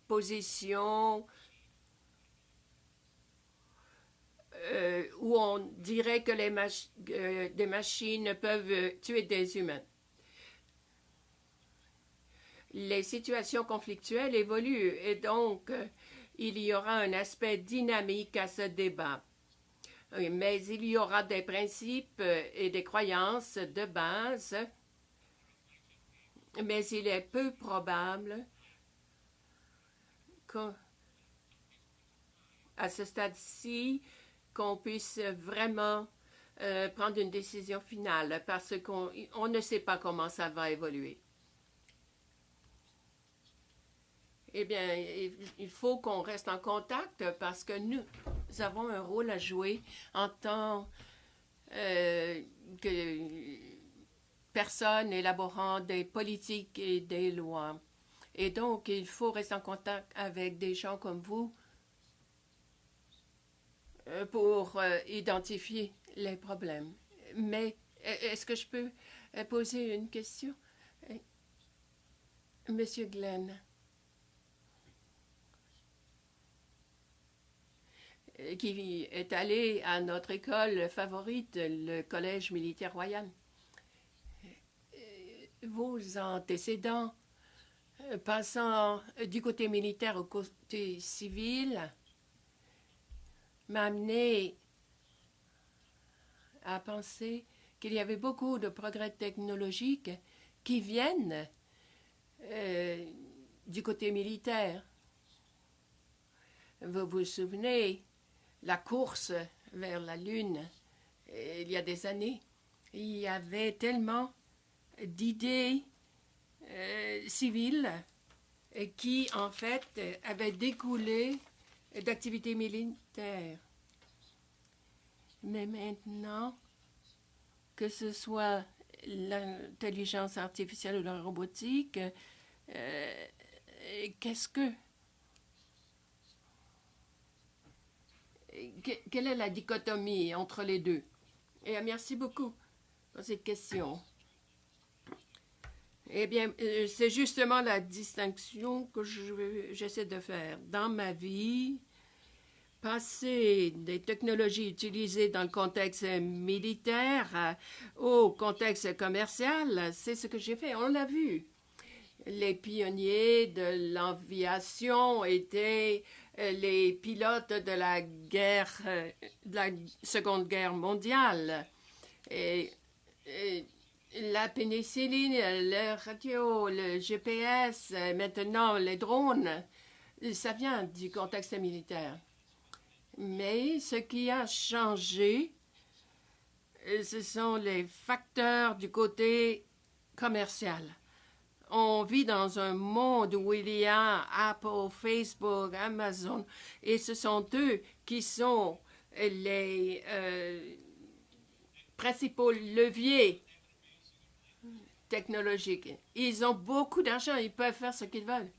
Speaker 3: positions où on dirait que des machines peuvent tuer des humains. Les situations conflictuelles évoluent et donc il y aura un aspect dynamique à ce débat. Mais il y aura des principes et des croyances de base, mais il est peu probable qu'à ce stade-ci, qu'on puisse vraiment prendre une décision finale parce qu'on ne sait pas comment ça va évoluer. Eh bien, il faut qu'on reste en contact parce que nous avons un rôle à jouer en tant que personnes élaborant des politiques et des lois. Et donc, il faut rester en contact avec des gens comme vous pour identifier les problèmes. Mais est-ce que je peux poser une question? Monsieur Glenn, qui est allé à notre école favorite, le Collège militaire royal. Vos antécédents, passant du côté militaire au côté civil, m'a amené à penser qu'il y avait beaucoup de progrès technologiques qui viennent du côté militaire. Vous vous souvenez, la course vers la Lune, il y a des années, il y avait tellement d'idées civiles qui, en fait, avaient découlé d'activités militaires. Mais maintenant, que ce soit l'intelligence artificielle ou la robotique, quelle est la dichotomie entre les deux? Et merci beaucoup pour cette question. Eh bien, c'est justement la distinction que j'essaie de faire. Dans ma vie, passer des technologies utilisées dans le contexte militaire au contexte commercial, c'est ce que j'ai fait. On l'a vu. Les pionniers de l'aviation étaient les pilotes de la Seconde Guerre mondiale. Et la pénicilline, le radio, le GPS, maintenant les drones, ça vient du contexte militaire. Mais ce qui a changé, ce sont les facteurs du côté commercial. On vit dans un monde où il y a Apple, Facebook, Amazon, et ce sont eux qui sont les principaux leviers technologiques. Ils ont beaucoup d'argent, ils peuvent faire ce qu'ils veulent.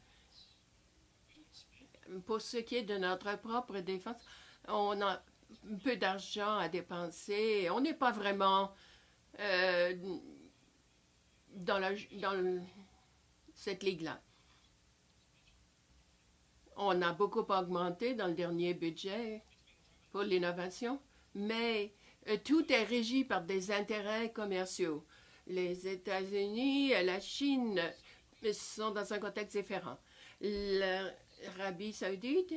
Speaker 3: Pour ce qui est de notre propre défense, on a peu d'argent à dépenser. On n'est pas vraiment dans cette ligue-là. On a beaucoup augmenté dans le dernier budget pour l'innovation, mais tout est régi par des intérêts commerciaux. Les États-Unis et la Chine sont dans un contexte différent. L'Arabie saoudite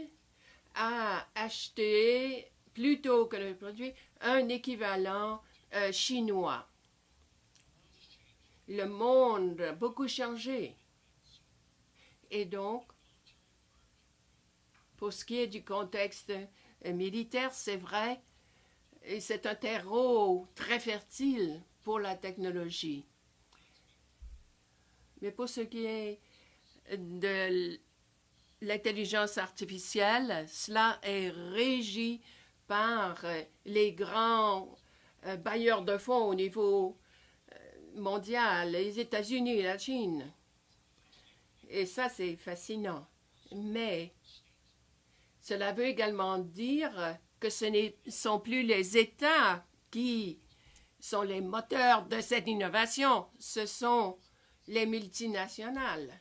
Speaker 3: a acheté, plutôt que le produit, un équivalent chinois. Le monde a beaucoup changé. Et donc, pour ce qui est du contexte militaire, c'est vrai, et c'est un terreau très fertile pour la technologie. Mais pour ce qui est de l'intelligence artificielle, cela est régi par les grands bailleurs de fonds au niveau mondiale, les États-Unis et la Chine. Et ça, c'est fascinant. Mais cela veut également dire que ce ne sont plus les États qui sont les moteurs de cette innovation, ce sont les multinationales.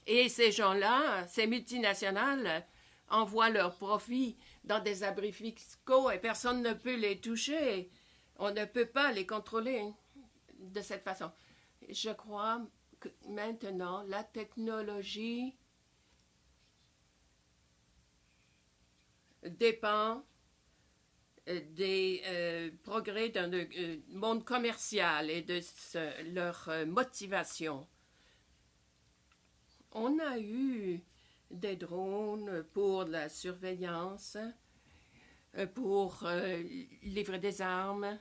Speaker 3: Et ces gens-là, ces multinationales, envoient leurs profits dans des abris fiscaux et personne ne peut les toucher. On ne peut pas les contrôler de cette façon. Je crois que maintenant, la technologie dépend des progrès dans le monde commercial et de leur motivation. On a eu des drones pour la surveillance, pour livrer des armes.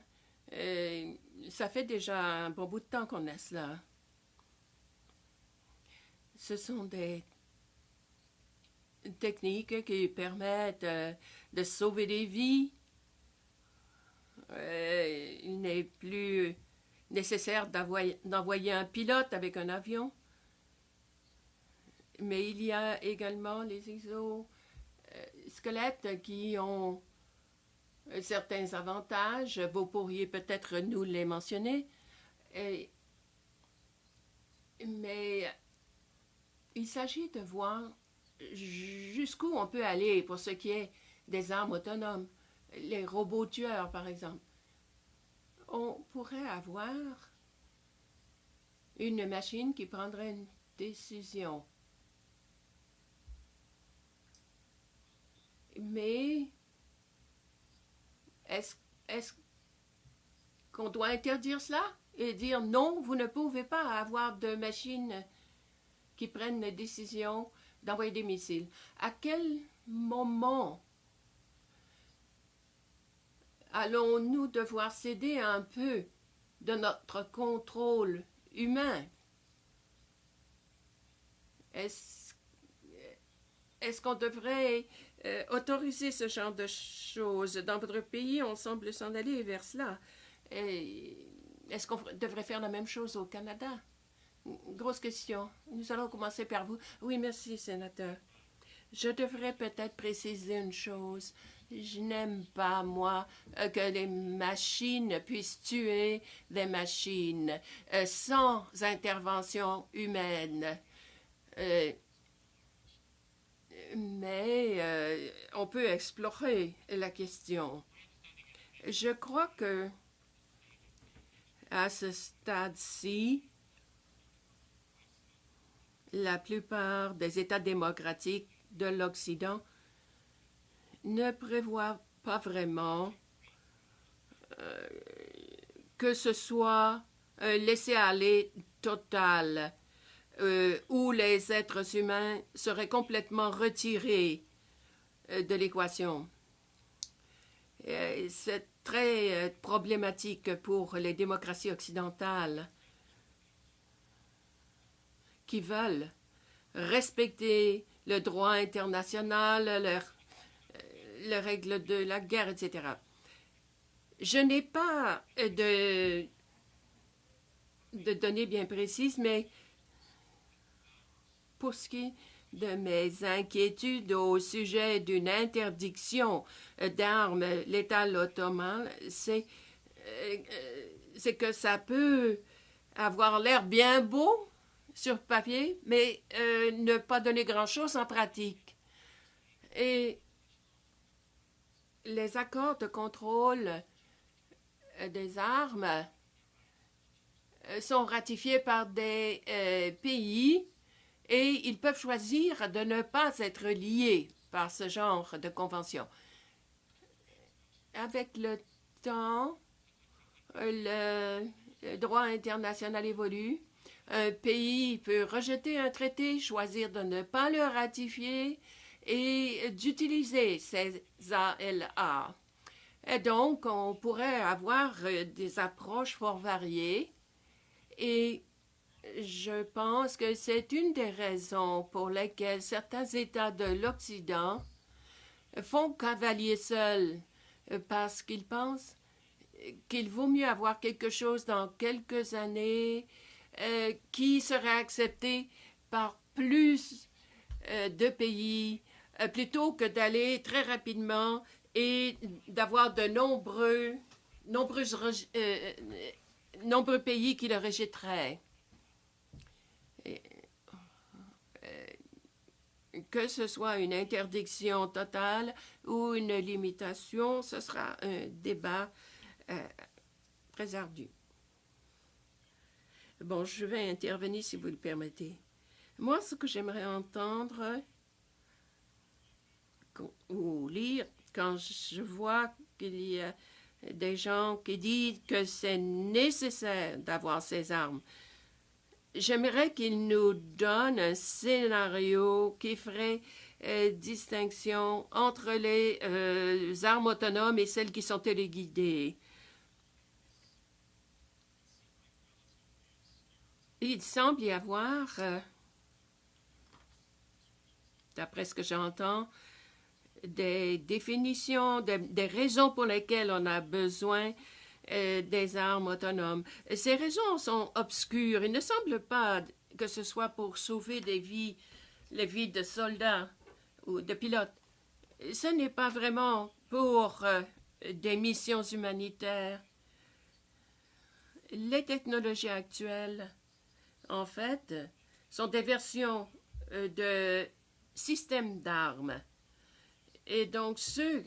Speaker 3: Ça fait déjà un bon bout de temps qu'on a cela. Ce sont des techniques qui permettent de sauver des vies. Il n'est plus nécessaire d'envoyer un pilote avec un avion. Mais il y a également les exosquelettes qui ont certains avantages. Vous pourriez peut-être nous les mentionner. Mais il s'agit de voir jusqu'où on peut aller pour ce qui est des armes autonomes. Les robots tueurs, par exemple. On pourrait avoir une machine qui prendrait une décision. Mais est-ce qu'on doit interdire cela et dire non, vous ne pouvez pas avoir de machines qui prennent la décision d'envoyer des missiles? À quel moment allons-nous devoir céder un peu de notre contrôle humain? Est-ce qu'on devrait autoriser ce genre de choses? Dans votre pays, on semble s'en aller vers cela. Est-ce qu'on devrait faire la même chose au Canada? Grosse question. Nous allons commencer par vous. Oui, merci, sénateur. Je devrais peut-être préciser une chose. Je n'aime pas, moi, que les machines puissent tuer des machines sans intervention humaine. Mais on peut explorer la question. Je crois que à ce stade-ci, la plupart des États démocratiques de l'Occident ne prévoient pas vraiment que ce soit un laisser-aller total où les êtres humains seraient complètement retirés de l'équation. C'est très problématique pour les démocraties occidentales qui veulent respecter le droit international, les règles de la guerre, etc. Je n'ai pas de données bien précises, mais pour ce qui est de mes inquiétudes au sujet d'une interdiction d'armes létales ottomanes, c'est que ça peut avoir l'air bien beau sur papier, mais ne pas donner grand-chose en pratique. Et les accords de contrôle des armes sont ratifiés par des pays et ils peuvent choisir de ne pas être liés par ce genre de convention. Avec le temps, le droit international évolue. Un pays peut rejeter un traité, choisir de ne pas le ratifier et d'utiliser ces ALA. Et donc, on pourrait avoir des approches fort variées et je pense que c'est une des raisons pour lesquelles certains États de l'Occident font cavalier seul parce qu'ils pensent qu'il vaut mieux avoir quelque chose dans quelques années qui serait accepté par plus de pays plutôt que d'aller très rapidement et d'avoir de nombreux pays qui le rejetteraient. Que ce soit une interdiction totale ou une limitation, ce sera un débat très ardu. Bon, je vais intervenir si vous le permettez. Moi, ce que j'aimerais entendre ou lire quand je vois qu'il y a des gens qui disent que c'est nécessaire d'avoir ces armes, j'aimerais qu'ils nous donnent un scénario qui ferait distinction entre les armes autonomes et celles qui sont téléguidées. Il semble y avoir, d'après ce que j'entends, des définitions, des raisons pour lesquelles on a besoin des armes autonomes. Ces raisons sont obscures. Il ne semble pas que ce soit pour sauver des vies, les vies de soldats ou de pilotes. Ce n'est pas vraiment pour des missions humanitaires. Les technologies actuelles, en fait, sont des versions de systèmes d'armes. Et donc, ceux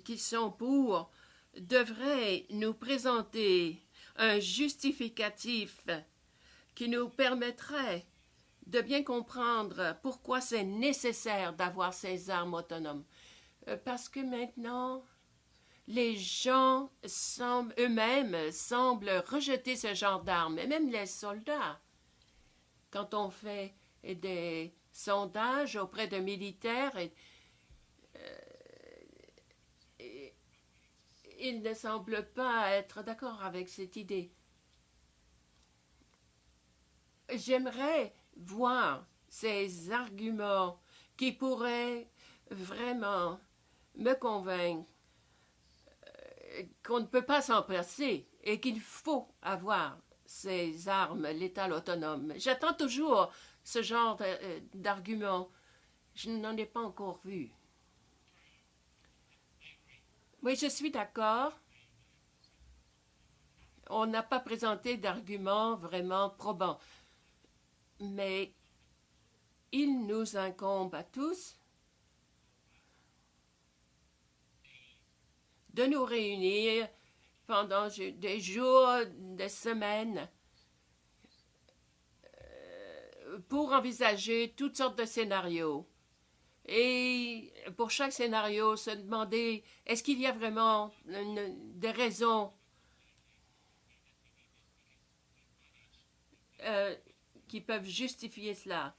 Speaker 3: qui sont pour devraient nous présenter un justificatif qui nous permettrait de bien comprendre pourquoi c'est nécessaire d'avoir ces armes autonomes. Parce que maintenant, les gens eux-mêmes semblent rejeter ce genre d'armes, et même les soldats. Quand on fait des sondages auprès de militaires, ils ne semblent pas être d'accord avec cette idée. J'aimerais voir ces arguments qui pourraient vraiment me convaincre qu'on ne peut pas s'en passer et qu'il faut avoir ces armes létales autonomes. J'attends toujours ce genre d'arguments. Je n'en ai pas encore vu. Oui, je suis d'accord. On n'a pas présenté d'arguments vraiment probants. Mais il nous incombe à tous de nous réunir pendant des jours, des semaines, pour envisager toutes sortes de scénarios. Et pour chaque scénario, se demander, est-ce qu'il y a vraiment des raisons qui peuvent justifier cela?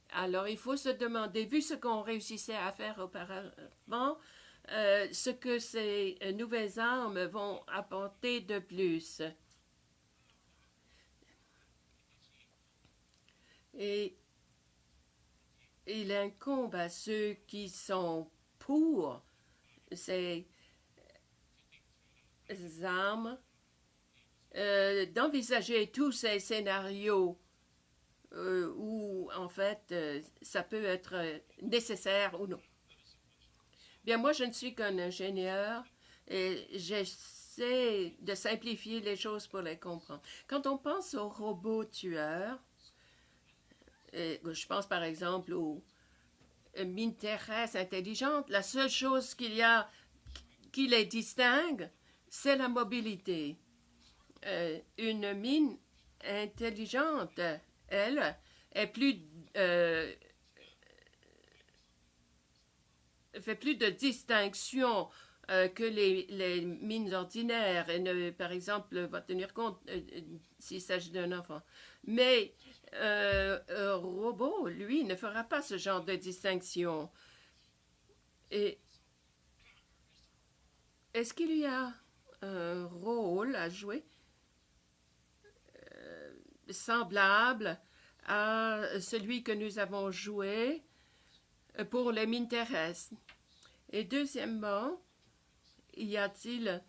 Speaker 3: Alors, il faut se demander, vu ce qu'on réussissait à faire auparavant, ce que ces nouvelles armes vont apporter de plus. Et il incombe à ceux qui sont pour ces armes d'envisager tous ces scénarios où, en fait, ça peut être nécessaire ou non. Bien, moi, je ne suis qu'un ingénieur et j'essaie de simplifier les choses pour les comprendre. Quand on pense aux robots tueurs, je pense par exemple aux mines terrestres intelligentes, la seule chose qu'il y a qui les distingue, c'est la mobilité. Une mine intelligente, elle, est fait plus de distinction que les mines ordinaires et par exemple, va tenir compte s'il s'agit d'un enfant. Mais un robot, lui, ne fera pas ce genre de distinction. Et est-ce qu'il y a un rôle à jouer semblable à celui que nous avons joué pour les mines terrestres? Et deuxièmement, y a-t-il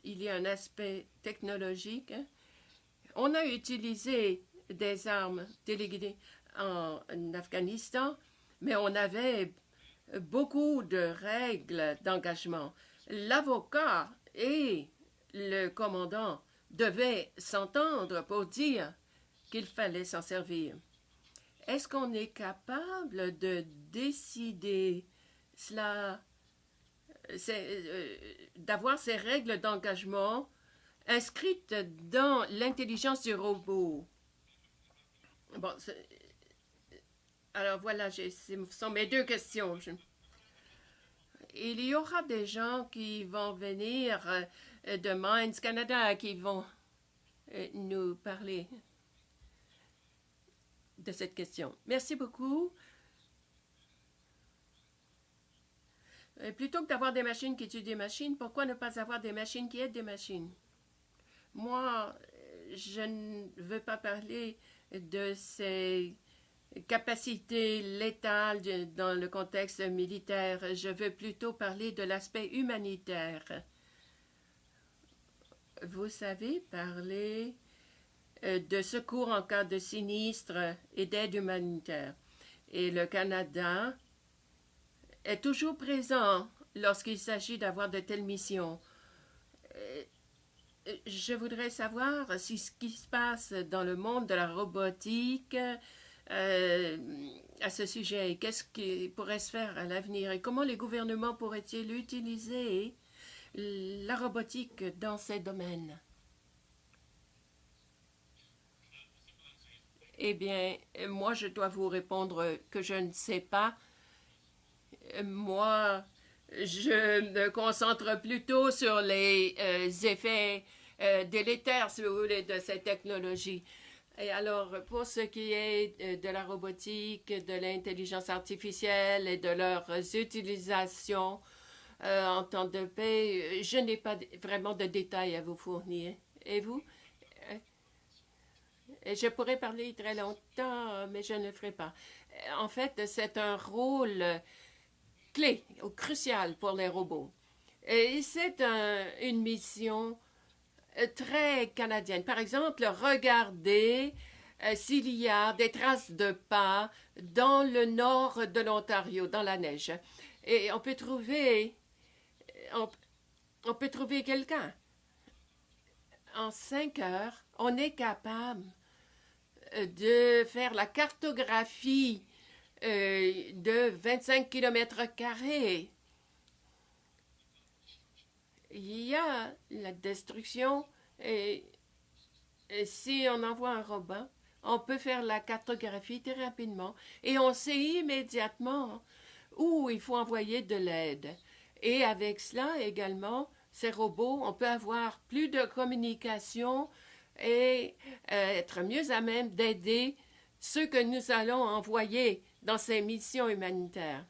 Speaker 3: il y a un aspect technologique? Hein? On a utilisé des armes téléguidées en Afghanistan, mais on avait beaucoup de règles d'engagement. L'avocat et le commandant devaient s'entendre pour dire qu'il fallait s'en servir. Est-ce qu'on est capable de décider cela, d'avoir ces règles d'engagement inscrites dans l'intelligence du robot? Bon, alors voilà, ce sont mes deux questions. Il y aura des gens qui vont venir de Mines Canada qui vont nous parler de cette question. Merci beaucoup. Plutôt que d'avoir des machines qui tuent des machines, pourquoi ne pas avoir des machines qui aident des machines? Moi, je ne veux pas parler de ces capacités létales dans le contexte militaire. Je veux plutôt parler de l'aspect humanitaire. Vous savez parler de secours en cas de sinistre et d'aide humanitaire. Et le Canada est toujours présent lorsqu'il s'agit d'avoir de telles missions. Je voudrais savoir si ce qui se passe dans le monde de la robotique à ce sujet, qu'est-ce qui pourrait se faire à l'avenir et comment les gouvernements pourraient-ils utiliser la robotique dans ces domaines? Eh bien, moi, je dois vous répondre que je ne sais pas. Moi, je me concentre plutôt sur les effets délétères, si vous voulez, de cette technologie. Et alors, pour ce qui est de la robotique, de l'intelligence artificielle et de leurs utilisations en temps de paix, je n'ai pas vraiment de détails à vous fournir. Et vous? Je pourrais parler très longtemps, mais je ne le ferai pas. En fait, c'est un rôle clé ou crucial pour les robots. Et c'est une mission très canadienne. Par exemple, regardez s'il y a des traces de pas dans le nord de l'Ontario, dans la neige. Et on peut trouver quelqu'un. En 5 heures, on est capable de faire la cartographie de 25 km². Il y a la destruction et si on envoie un robot, on peut faire la cartographie très rapidement et on sait immédiatement où il faut envoyer de l'aide. Et avec cela également, ces robots, on peut avoir plus de communication et être mieux à même d'aider ceux que nous allons envoyer dans ces missions humanitaires.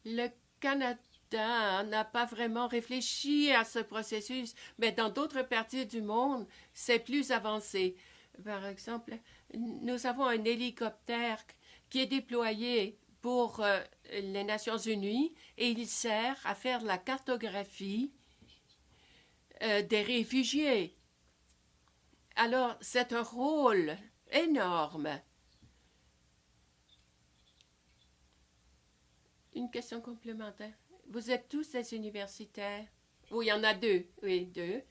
Speaker 3: Le Canada n'a pas vraiment réfléchi à ce processus, mais dans d'autres parties du monde, c'est plus avancé. Par exemple, nous avons un hélicoptère qui est déployé pour les Nations Unies et il sert à faire la cartographie des réfugiés. Alors, c'est un rôle énorme. Une question complémentaire. Vous êtes tous des universitaires? Oui, il y en a deux. Oui, 2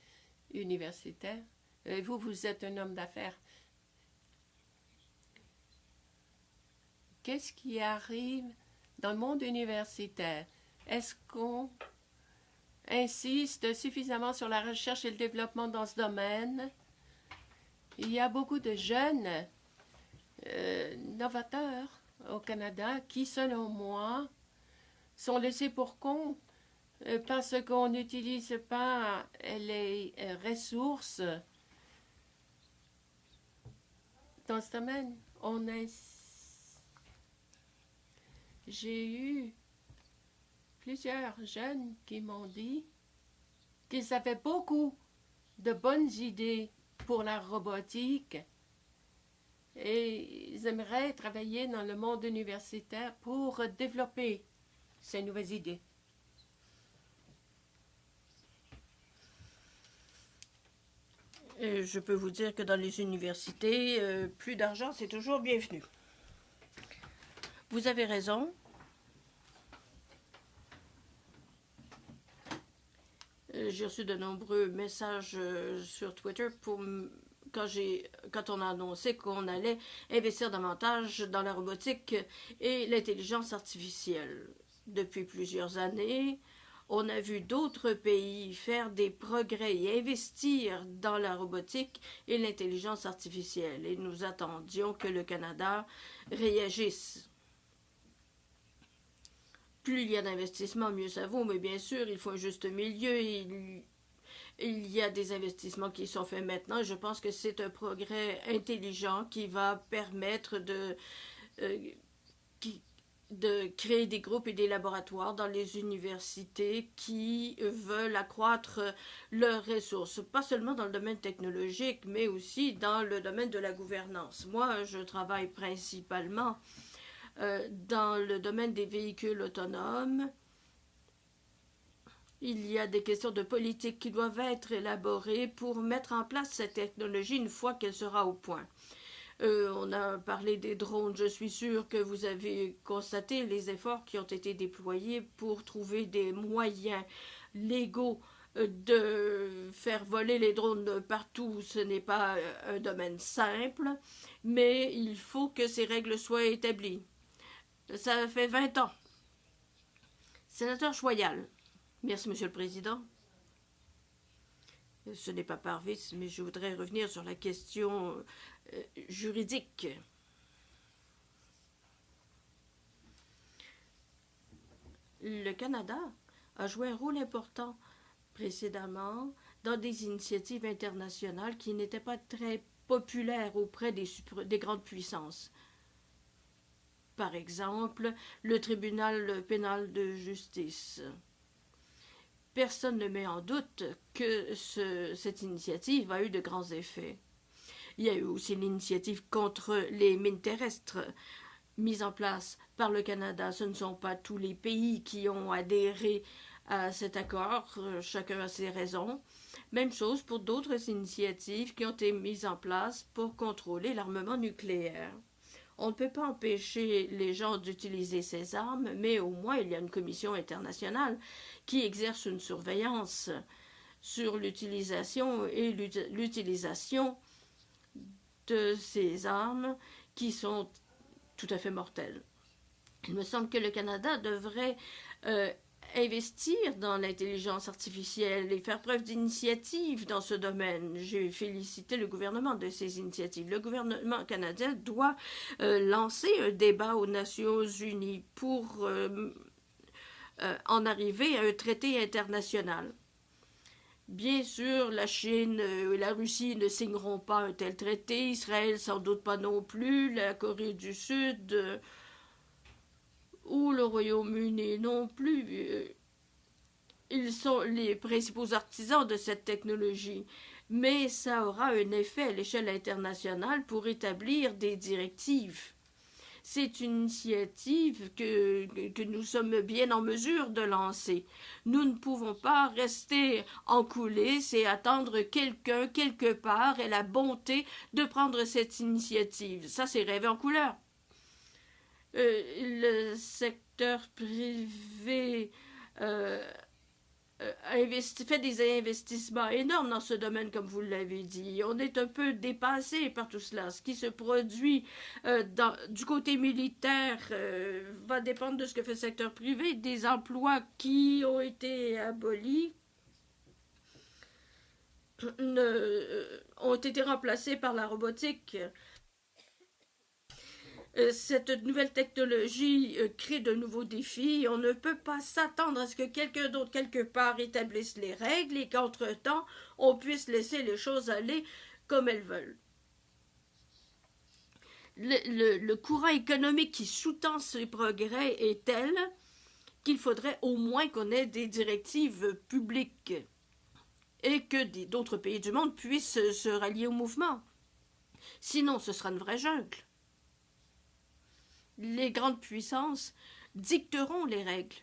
Speaker 3: universitaires. Et vous, vous êtes un homme d'affaires. Qu'est-ce qui arrive dans le monde universitaire? Est-ce qu'on insiste suffisamment sur la recherche et le développement dans ce domaine? Il y a beaucoup de jeunes novateurs au Canada qui, selon moi, sont laissés pour compte parce qu'on n'utilise pas les ressources dans ce domaine. J'ai eu plusieurs jeunes qui m'ont dit qu'ils avaient beaucoup de bonnes idées pour la robotique et ils aimeraient travailler dans le monde universitaire pour développer ces nouvelles idées.
Speaker 1: Je peux vous dire que dans les universités, plus d'argent, c'est toujours bienvenu. Vous avez raison. J'ai reçu de nombreux messages sur Twitter quand on a annoncé qu'on allait investir davantage dans la robotique et l'intelligence artificielle. Depuis plusieurs années, on a vu d'autres pays faire des progrès et investir dans la robotique et l'intelligence artificielle. Et nous attendions que le Canada réagisse. Plus il y a d'investissements, mieux ça vaut, mais bien sûr, il faut un juste milieu. Il y a des investissements qui sont faits maintenant. Je pense que c'est un progrès intelligent qui va permettre de créer des groupes et des laboratoires dans les universités qui veulent accroître leurs ressources, pas seulement dans le domaine technologique, mais aussi dans le domaine de la gouvernance. Moi, je travaille principalement dans le domaine des véhicules autonomes. Il y a des questions de politique qui doivent être élaborées pour mettre en place cette technologie une fois qu'elle sera au point. On a parlé des drones. Je suis sûre que vous avez constaté les efforts qui ont été déployés pour trouver des moyens légaux de faire voler les drones partout. Ce n'est pas un domaine simple, mais il faut que ces règles soient établies. Ça fait 20 ans. Sénateur Choyal. Merci, Monsieur le Président. Ce n'est pas par vice, mais je voudrais revenir sur la question juridique. Le Canada a joué un rôle important précédemment dans des initiatives internationales qui n'étaient pas très populaires auprès des grandes puissances. Par exemple, le tribunal pénal de justice. Personne ne met en doute que cette initiative a eu de grands effets. Il y a eu aussi l'initiative contre les mines terrestres mise en place par le Canada. Ce ne sont pas tous les pays qui ont adhéré à cet accord. Chacun a ses raisons. Même chose pour d'autres initiatives qui ont été mises en place pour contrôler l'armement nucléaire. On ne peut pas empêcher les gens d'utiliser ces armes, mais au moins il y a une commission internationale qui exerce une surveillance sur l'utilisation et l'utilisation de ces armes qui sont tout à fait mortelles. Il me semble que le Canada devrait investir dans l'intelligence artificielle et faire preuve d'initiative dans ce domaine. J'ai félicité le gouvernement de ces initiatives. Le gouvernement canadien doit lancer un débat aux Nations unies pour en arriver à un traité international. Bien sûr, la Chine et la Russie ne signeront pas un tel traité, Israël sans doute pas non plus, la Corée du Sud ou le Royaume-Uni non plus. Ils sont les principaux artisans de cette technologie, mais ça aura un effet à l'échelle internationale pour établir des directives. C'est une initiative que nous sommes bien en mesure de lancer. Nous ne pouvons pas rester en coulisses et attendre quelqu'un, quelque part, ait la bonté de prendre cette initiative. Ça, c'est rêver en couleur. Le secteur privé fait des investissements énormes dans ce domaine, comme vous l'avez dit. On est un peu dépassé par tout cela. Ce qui se produit du côté militaire va dépendre de ce que fait le secteur privé. Des emplois qui ont été abolis ont été remplacés par la robotique. Cette nouvelle technologie crée de nouveaux défis. On ne peut pas s'attendre à ce que quelqu'un d'autre, quelque part, établisse les règles et qu'entre-temps, on puisse laisser les choses aller comme elles veulent. Le courant économique qui sous-tend ces progrès est tel qu'il faudrait au moins qu'on ait des directives publiques et que d'autres pays du monde puissent se rallier au mouvement. Sinon, ce sera une vraie jungle. Les grandes puissances dicteront les règles.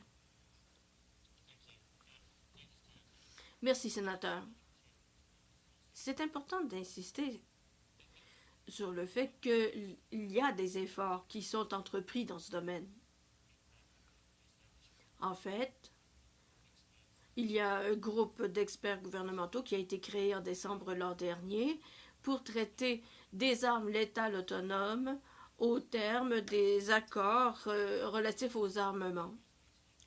Speaker 1: Merci, sénateur. C'est important d'insister sur le fait qu'il y a des efforts qui sont entrepris dans ce domaine. En fait, il y a un groupe d'experts gouvernementaux qui a été créé en décembre l'an dernier pour traiter des armes létales autonomes au terme des accords relatifs aux armements.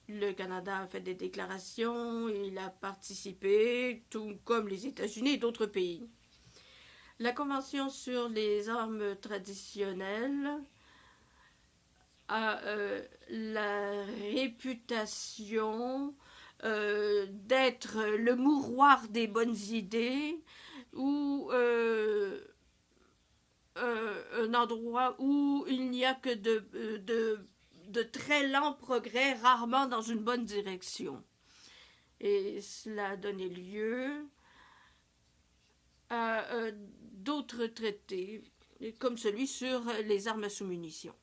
Speaker 1: Le Canada a fait des déclarations, il a participé, tout comme les États-Unis et d'autres pays. La Convention sur les armes traditionnelles a la réputation d'être le mouroir des bonnes idées ou un endroit où il n'y a que de très lents progrès, rarement dans une bonne direction. Et cela a donné lieu à d'autres traités, comme celui sur les armes à sous-munitions.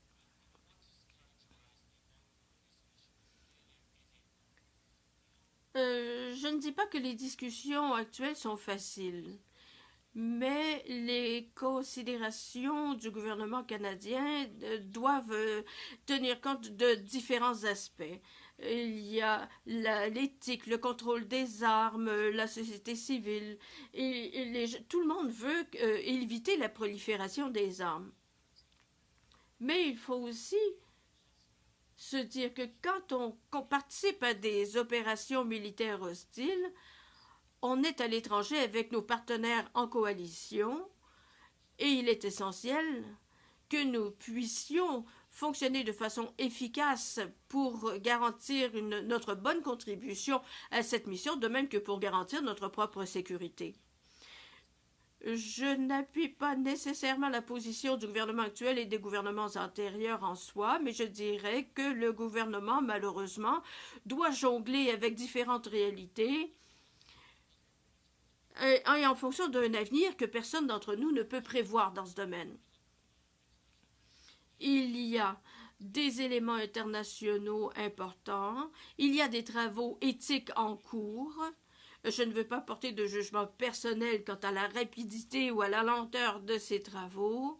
Speaker 1: Je ne dis pas que les discussions actuelles sont faciles, mais les considérations du gouvernement canadien doivent tenir compte de différents aspects. Il y a l'éthique, le contrôle des armes, la société civile, et tout le monde veut éviter la prolifération des armes. Mais il faut aussi se dire que quand on participe à des opérations militaires hostiles, on est à l'étranger avec nos partenaires en coalition et il est essentiel que nous puissions fonctionner de façon efficace pour garantir notre bonne contribution à cette mission, de même que pour garantir notre propre sécurité. Je n'appuie pas nécessairement la position du gouvernement actuel et des gouvernements antérieurs en soi, mais je dirais que le gouvernement, malheureusement, doit jongler avec différentes réalités et en fonction d'un avenir que personne d'entre nous ne peut prévoir dans ce domaine. Il y a des éléments internationaux importants, il y a des travaux éthiques en cours. Je ne veux pas porter de jugement personnel quant à la rapidité ou à la lenteur de ces travaux,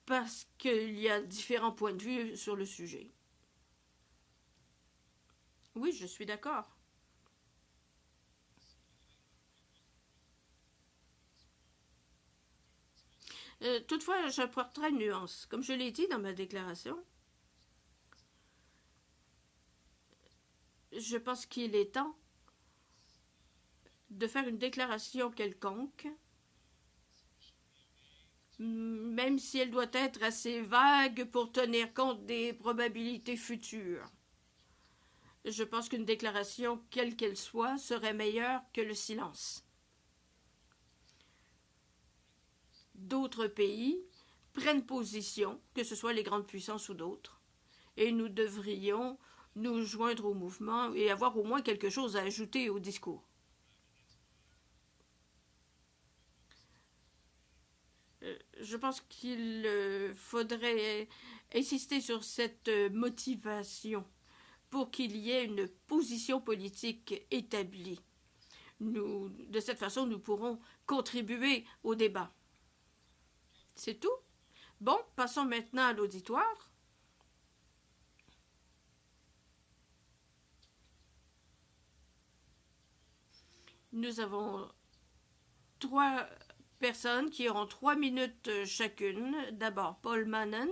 Speaker 1: parce qu'il y a différents points de vue sur le sujet. Oui, je suis d'accord. Toutefois, j'apporterai une nuance. Comme je l'ai dit dans ma déclaration, je pense qu'il est temps de faire une déclaration quelconque, même si elle doit être assez vague pour tenir compte des probabilités futures. Je pense qu'une déclaration, quelle qu'elle soit, serait meilleure que le silence. D'autres pays prennent position, que ce soit les grandes puissances ou d'autres, et nous devrions nous joindre au mouvement et avoir au moins quelque chose à ajouter au discours. Je pense qu'il faudrait insister sur cette motivation pour qu'il y ait une position politique établie. De cette façon, nous pourrons contribuer au débat. C'est tout? Bon, passons maintenant à l'auditoire. Nous avons 3 personnes qui auront 3 minutes chacune. D'abord, Paul Mannen.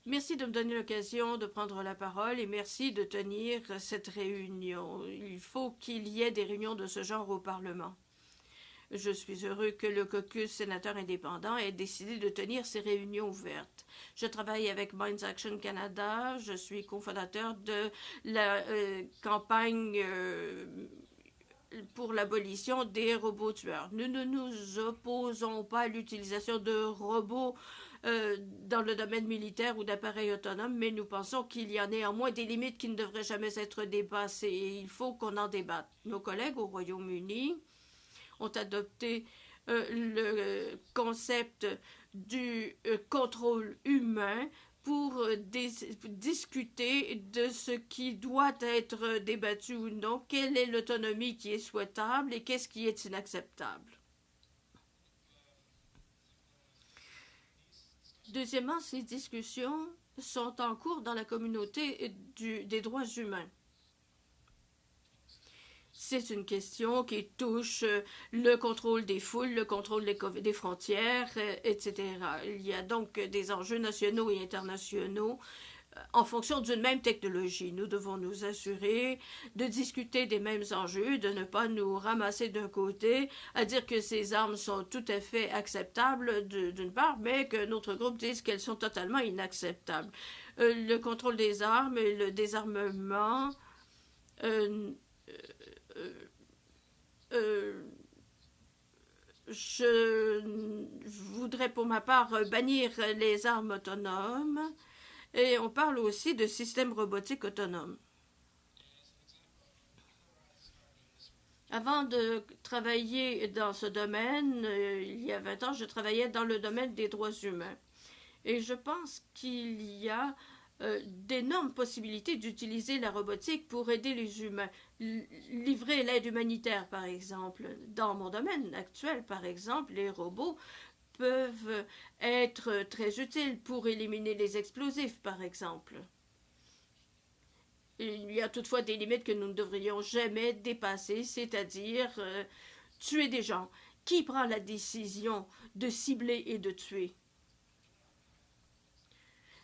Speaker 1: Merci de me donner l'occasion de prendre la parole et merci de tenir cette réunion. Il faut qu'il y ait des réunions de ce genre au Parlement. Je suis heureux que le caucus sénateur indépendant ait décidé de tenir ces réunions ouvertes. Je travaille avec Minds Action Canada. Je suis cofondateur de la campagne pour l'abolition des robots tueurs. Nous ne nous opposons pas à l'utilisation de robots dans le domaine militaire ou d'appareils autonomes, mais nous pensons qu'il y a néanmoins des limites qui ne devraient jamais être dépassées et il faut qu'on en débatte. Nos collègues au Royaume-Uni ont adopté le concept du contrôle humain pour discuter de ce qui doit être débattu ou non, quelle est l'autonomie qui est souhaitable et qu'est-ce qui est inacceptable. Deuxièmement, ces discussions sont en cours dans la communauté des droits humains. C'est une question qui touche le contrôle des foules, le contrôle des frontières, etc. Il y a donc des enjeux nationaux et internationaux en fonction d'une même technologie. Nous devons nous assurer de discuter des mêmes enjeux, de ne pas nous ramasser d'un côté à dire que ces armes sont tout à fait acceptables d'une part, mais que notre groupe dise qu'elles sont totalement inacceptables. Le contrôle des armes et le désarmement je voudrais pour ma part bannir les armes autonomes et on parle aussi de systèmes robotiques autonomes. Avant de travailler dans ce domaine, il y a 20 ans, je travaillais dans le domaine des droits humains. Et je pense qu'il y a d'énormes possibilités d'utiliser la robotique pour aider les humains. Livrer l'aide humanitaire, par exemple. Dans mon domaine actuel, par exemple, les robots peuvent être très utiles pour éliminer les explosifs, par exemple. Il y a toutefois des limites que nous ne devrions jamais dépasser, c'est-à-dire tuer des gens. Qui prend la décision de cibler et de tuer?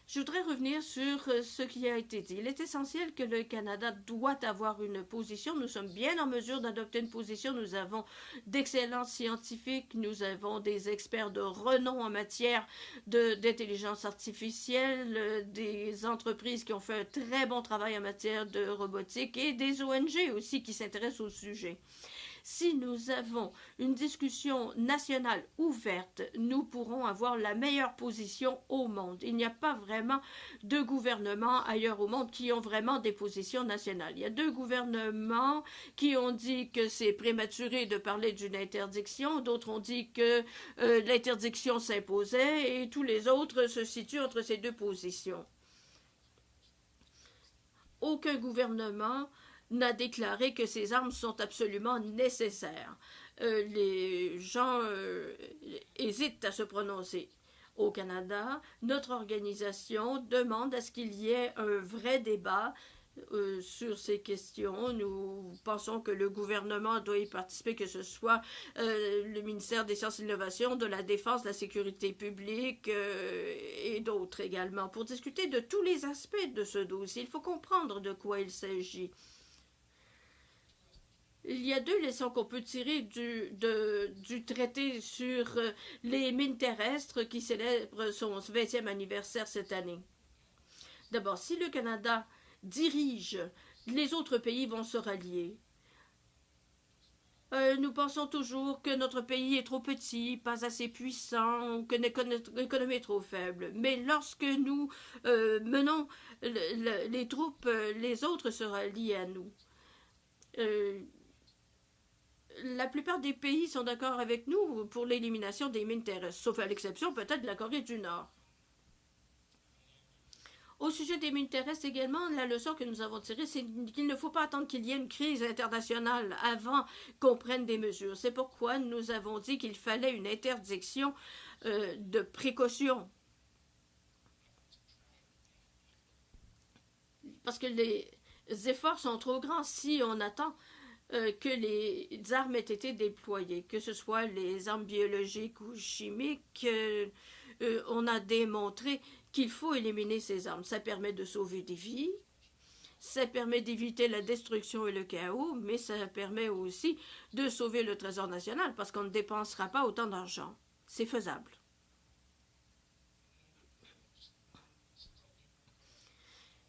Speaker 1: Je voudrais revenir sur ce qui a été dit. Il est essentiel que le Canada doit avoir une position. Nous sommes bien en mesure d'adopter une position. Nous avons d'excellents scientifiques. Nous avons des experts de renom en matière d'intelligence artificielle, des entreprises qui ont fait un très bon travail en matière de robotique et des ONG aussi qui s'intéressent au sujet. Si nous avons une discussion nationale ouverte, nous pourrons avoir la meilleure position au monde. Il n'y a pas vraiment de gouvernements ailleurs au monde qui ont vraiment des positions nationales. Il y a 2 gouvernements qui ont dit que c'est prématuré de parler d'une interdiction, d'autres ont dit que l'interdiction s'imposait et tous les autres se situent entre ces 2 positions. Aucun gouvernement n'a déclaré que ces armes sont absolument nécessaires. Les gens hésitent à se prononcer. Au Canada, notre organisation demande à ce qu'il y ait un vrai débat sur ces questions. Nous pensons que le gouvernement doit y participer, que ce soit le ministère des Sciences et de l'Innovation, de la Défense, de la Sécurité publique et d'autres également, pour discuter de tous les aspects de ce dossier. Il faut comprendre de quoi il s'agit. Il y a 2 leçons qu'on peut tirer du traité sur les mines terrestres qui célèbre son 20e anniversaire cette année. D'abord, si le Canada dirige, les autres pays vont se rallier. Nous pensons toujours que notre pays est trop petit, pas assez puissant, que notre économie est trop faible. Mais lorsque nous menons les troupes, les autres se rallient à nous. La plupart des pays sont d'accord avec nous pour l'élimination des mines terrestres, sauf à l'exception peut-être de la Corée du Nord. Au sujet des mines terrestres également, la leçon que nous avons tirée, c'est qu'il ne faut pas attendre qu'il y ait une crise internationale avant qu'on prenne des mesures. C'est pourquoi nous avons dit qu'il fallait une interdiction de précaution. Parce que les efforts sont trop grands si on attend que les armes aient été déployées, que ce soit les armes biologiques ou chimiques, on a démontré qu'il faut éliminer ces armes. Ça permet de sauver des vies, ça permet d'éviter la destruction et le chaos, mais ça permet aussi de sauver le Trésor national parce qu'on ne dépensera pas autant d'argent. C'est faisable.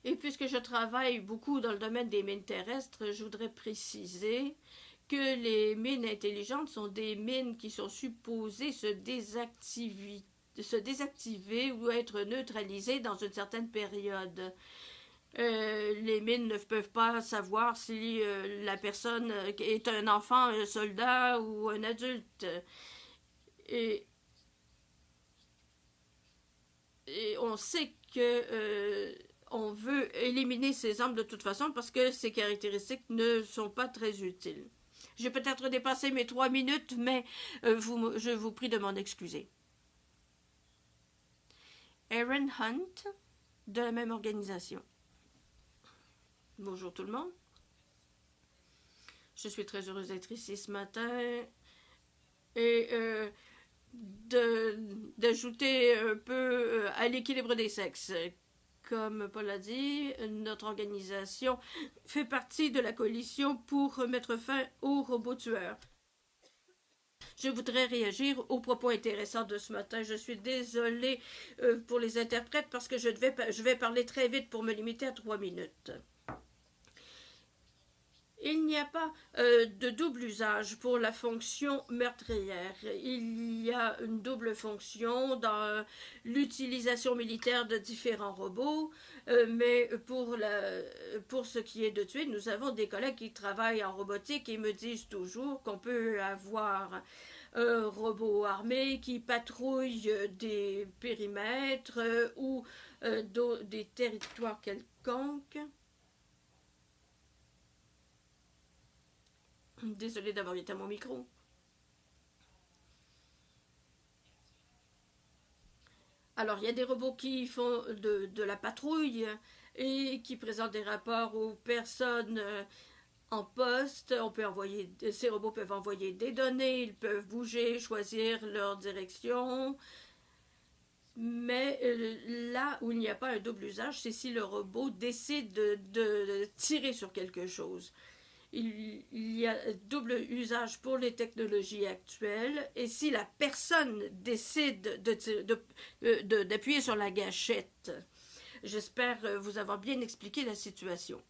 Speaker 1: Et puisque je travaille beaucoup dans le domaine des mines terrestres, je voudrais préciser que les mines intelligentes sont des mines qui sont supposées se désactiver ou être neutralisées dans une certaine période. Les mines ne peuvent pas savoir si la personne est un enfant, un soldat ou un adulte. Et on sait que on veut éliminer ces armes de toute façon parce que ces caractéristiques ne sont pas très utiles. J'ai peut-être dépassé mes 3 minutes, mais je vous prie de m'en excuser. Aaron Hunt, de la même organisation. Bonjour tout le monde. Je suis très heureuse d'être ici ce matin et d'ajouter un peu à l'équilibre des sexes. Comme Paul a dit, notre organisation fait partie de la coalition pour mettre fin aux robots tueurs. Je voudrais réagir aux propos intéressants de ce matin. Je suis désolée pour les interprètes parce que je vais parler très vite pour me limiter à 3 minutes. Il n'y a pas de double usage pour la fonction meurtrière. Il y a une double fonction dans l'utilisation militaire de différents robots, mais pour ce qui est de tuer, nous avons des collègues qui travaillent en robotique et me disent toujours qu'on peut avoir un robot armé qui patrouille des périmètres ou des territoires quelconques. Désolée d'avoir éteint mon micro. Alors, il y a des robots qui font de la patrouille et qui présentent des rapports aux personnes en poste. Ces robots peuvent envoyer des données, ils peuvent bouger, choisir leur direction. Mais là où il n'y a pas un double usage, c'est si le robot décide de tirer sur quelque chose. Il y a double usage pour les technologies actuelles et si la personne décide d'appuyer sur la gâchette. J'espère vous avoir bien expliqué la situation.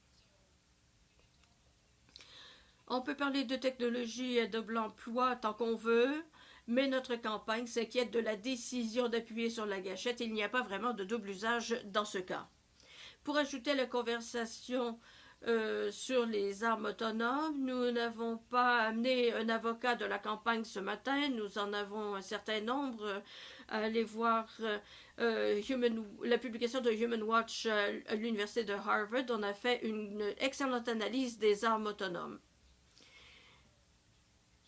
Speaker 1: On peut parler de technologie à double emploi tant qu'on veut, mais notre campagne s'inquiète de la décision d'appuyer sur la gâchette. Il n'y a pas vraiment de double usage dans ce cas. Pour ajouter la conversation sur les armes autonomes, nous n'avons pas amené un avocat de la campagne ce matin. Nous en avons un certain nombre. Allez voir la publication de Human Watch à l'Université de Harvard. On a fait une excellente analyse des armes autonomes.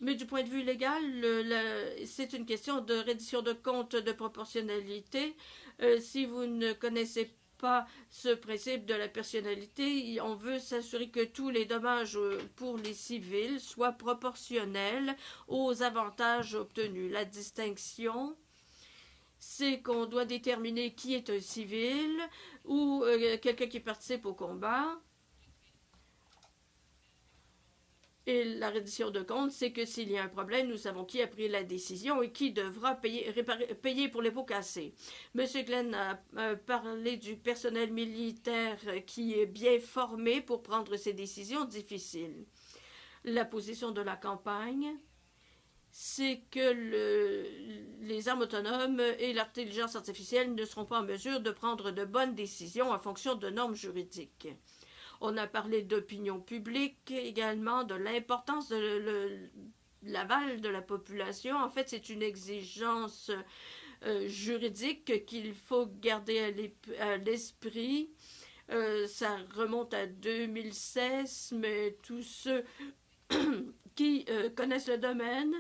Speaker 1: Mais du point de vue légal, c'est une question de reddition de compte de proportionnalité. Si vous ne connaissez pas ce principe de la personnalité, on veut s'assurer que tous les dommages pour les civils soient proportionnels aux avantages obtenus. La distinction, c'est qu'on doit déterminer qui est un civil ou quelqu'un qui participe au combat. Et la reddition de compte, c'est que s'il y a un problème, nous savons qui a pris la décision et qui devra payer pour les pots cassés. M. Glenn a parlé du personnel militaire qui est bien formé pour prendre ces décisions difficiles. La position de la campagne, c'est que les armes autonomes et l'intelligence artificielle ne seront pas en mesure de prendre de bonnes décisions en fonction de normes juridiques. On a parlé d'opinion publique également, de l'importance de l'aval de la population. En fait, c'est une exigence juridique qu'il faut garder à l'esprit. Ça remonte à 2016, mais tous ceux qui connaissent le domaine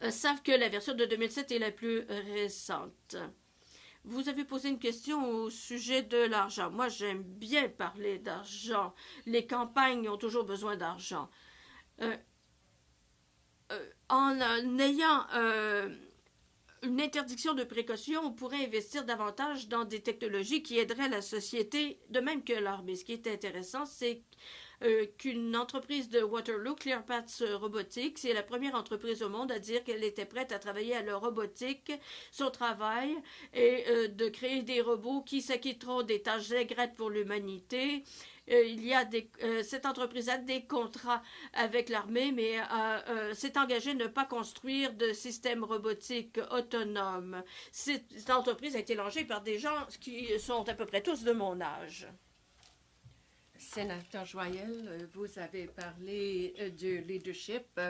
Speaker 1: savent que la version de 2007 est la plus récente. Vous avez posé une question au sujet de l'argent. Moi, j'aime bien parler d'argent. Les campagnes ont toujours besoin d'argent. En ayant une interdiction de précaution, on pourrait investir davantage dans des technologies qui aideraient la société, de même que l'armée. Ce qui est intéressant, c'est qu'une entreprise de Waterloo, ClearPath Robotics, c'est la première entreprise au monde à dire qu'elle était prête à travailler à la robotique. Son travail est de créer des robots qui s'acquitteront des tâches ingrates pour l'humanité. Cette entreprise a des contrats avec l'armée, mais s'est engagée à ne pas construire de système robotique autonome. Cette entreprise a été lancée par des gens qui sont à peu près tous de mon âge.
Speaker 3: Sénateur Joyel, vous avez parlé du leadership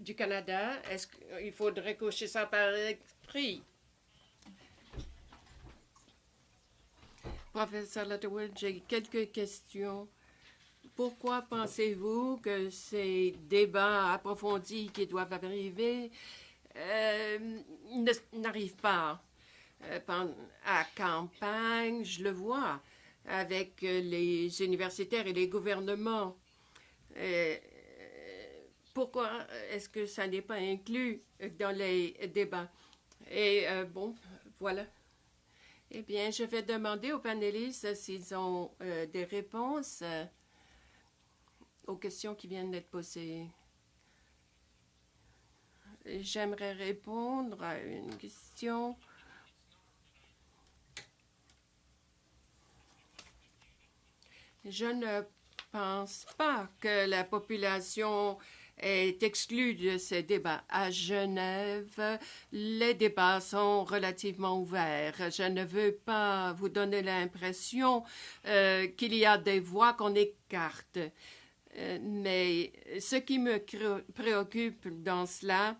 Speaker 3: du Canada. Est-ce qu'il faudrait coucher ça par écrit? Professeur Littlewood, j'ai quelques questions. Pourquoi pensez-vous que ces débats approfondis qui doivent arriver n'arrivent pas? À campagne, je le vois, avec les universitaires et les gouvernements. Pourquoi est-ce que ça n'est pas inclus dans les débats? Et bon, voilà. Eh bien, je vais demander aux panélistes s'ils ont des réponses aux questions qui viennent d'être posées. J'aimerais répondre à une question. Je ne pense pas que la population est exclue de ces débats. À Genève, les débats sont relativement ouverts. Je ne veux pas vous donner l'impression qu'il y a des voix qu'on écarte. Mais ce qui me préoccupe dans cela,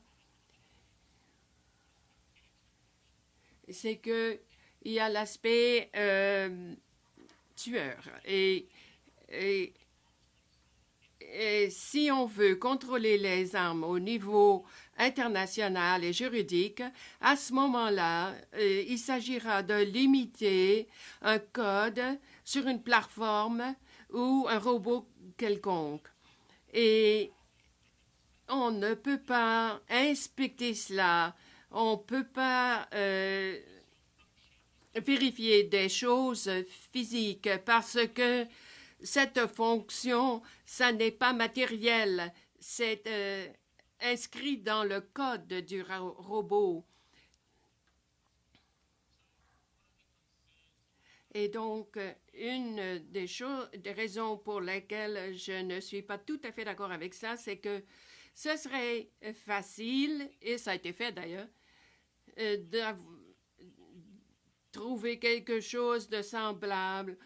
Speaker 3: c'est qu'il y a l'aspect tueur. Et si on veut contrôler les armes au niveau international et juridique, à ce moment-là, il s'agira de limiter un code sur une plateforme ou un robot quelconque. Et on ne peut pas inspecter cela. On ne peut pas vérifier des choses physiques parce que cette fonction, ça n'est pas matériel. C'est inscrit dans le code du robot. Et donc, une des raisons pour lesquelles je ne suis pas tout à fait d'accord avec ça, c'est que ce serait facile, et ça a été fait d'ailleurs, de trouver quelque chose de semblable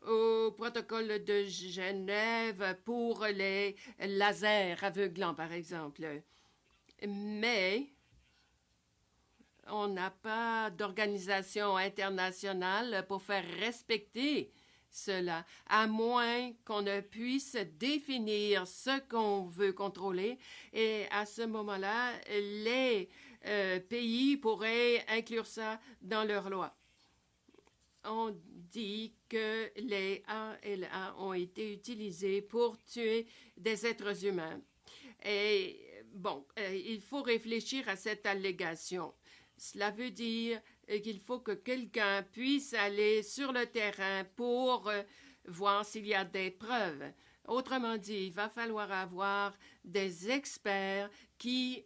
Speaker 3: au protocole de Genève pour les lasers aveuglants, par exemple. Mais on n'a pas d'organisation internationale pour faire respecter cela, à moins qu'on ne puisse définir ce qu'on veut contrôler. Et à ce moment-là, les pays pourraient inclure ça dans leur loi. On dit que les ALA ont été utilisés pour tuer des êtres humains. Et bon, il faut réfléchir à cette allégation. Cela veut dire qu'il faut que quelqu'un puisse aller sur le terrain pour voir s'il y a des preuves. Autrement dit, il va falloir avoir des experts qui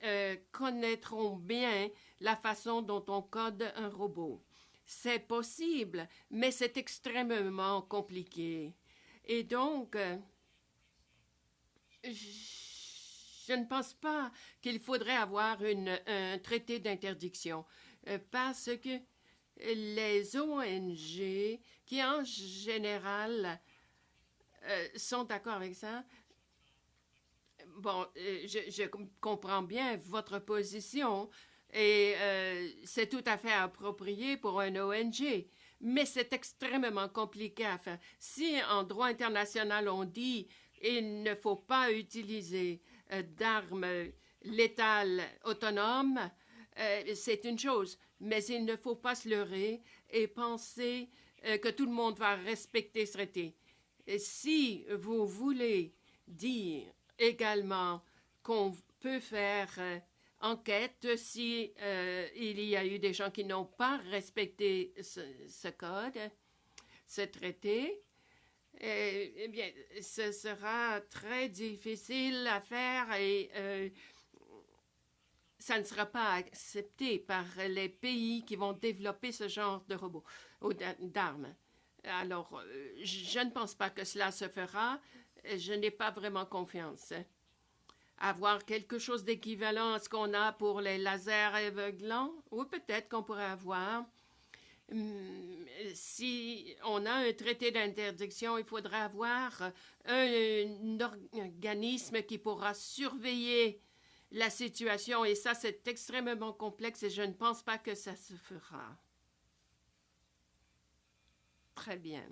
Speaker 3: connaîtront bien la façon dont on code un robot. C'est possible, mais c'est extrêmement compliqué. Et donc, je ne pense pas qu'il faudrait avoir un traité d'interdiction parce que les ONG qui, en général, sont d'accord avec ça. Bon, je comprends bien votre position et c'est tout à fait approprié pour un ONG, mais c'est extrêmement compliqué à faire. Si en droit international on dit il ne faut pas utiliser d'armes létales autonomes, c'est une chose, mais il ne faut pas se leurrer et penser que tout le monde va respecter ce traité. Et si vous voulez dire également qu'on peut faire enquête si il y a eu des gens qui n'ont pas respecté ce code, ce traité, eh bien, ce sera très difficile à faire et ça ne sera pas accepté par les pays qui vont développer ce genre de robots ou d'armes. Alors, je ne pense pas que cela se fera. Je n'ai pas vraiment confiance. Avoir quelque chose d'équivalent à ce qu'on a pour les lasers aveuglants, ou peut-être qu'on pourrait avoir. Si on a un traité d'interdiction, il faudrait avoir un organisme qui pourra surveiller la situation, et ça, c'est extrêmement complexe et je ne pense pas que ça se fera. Très bien.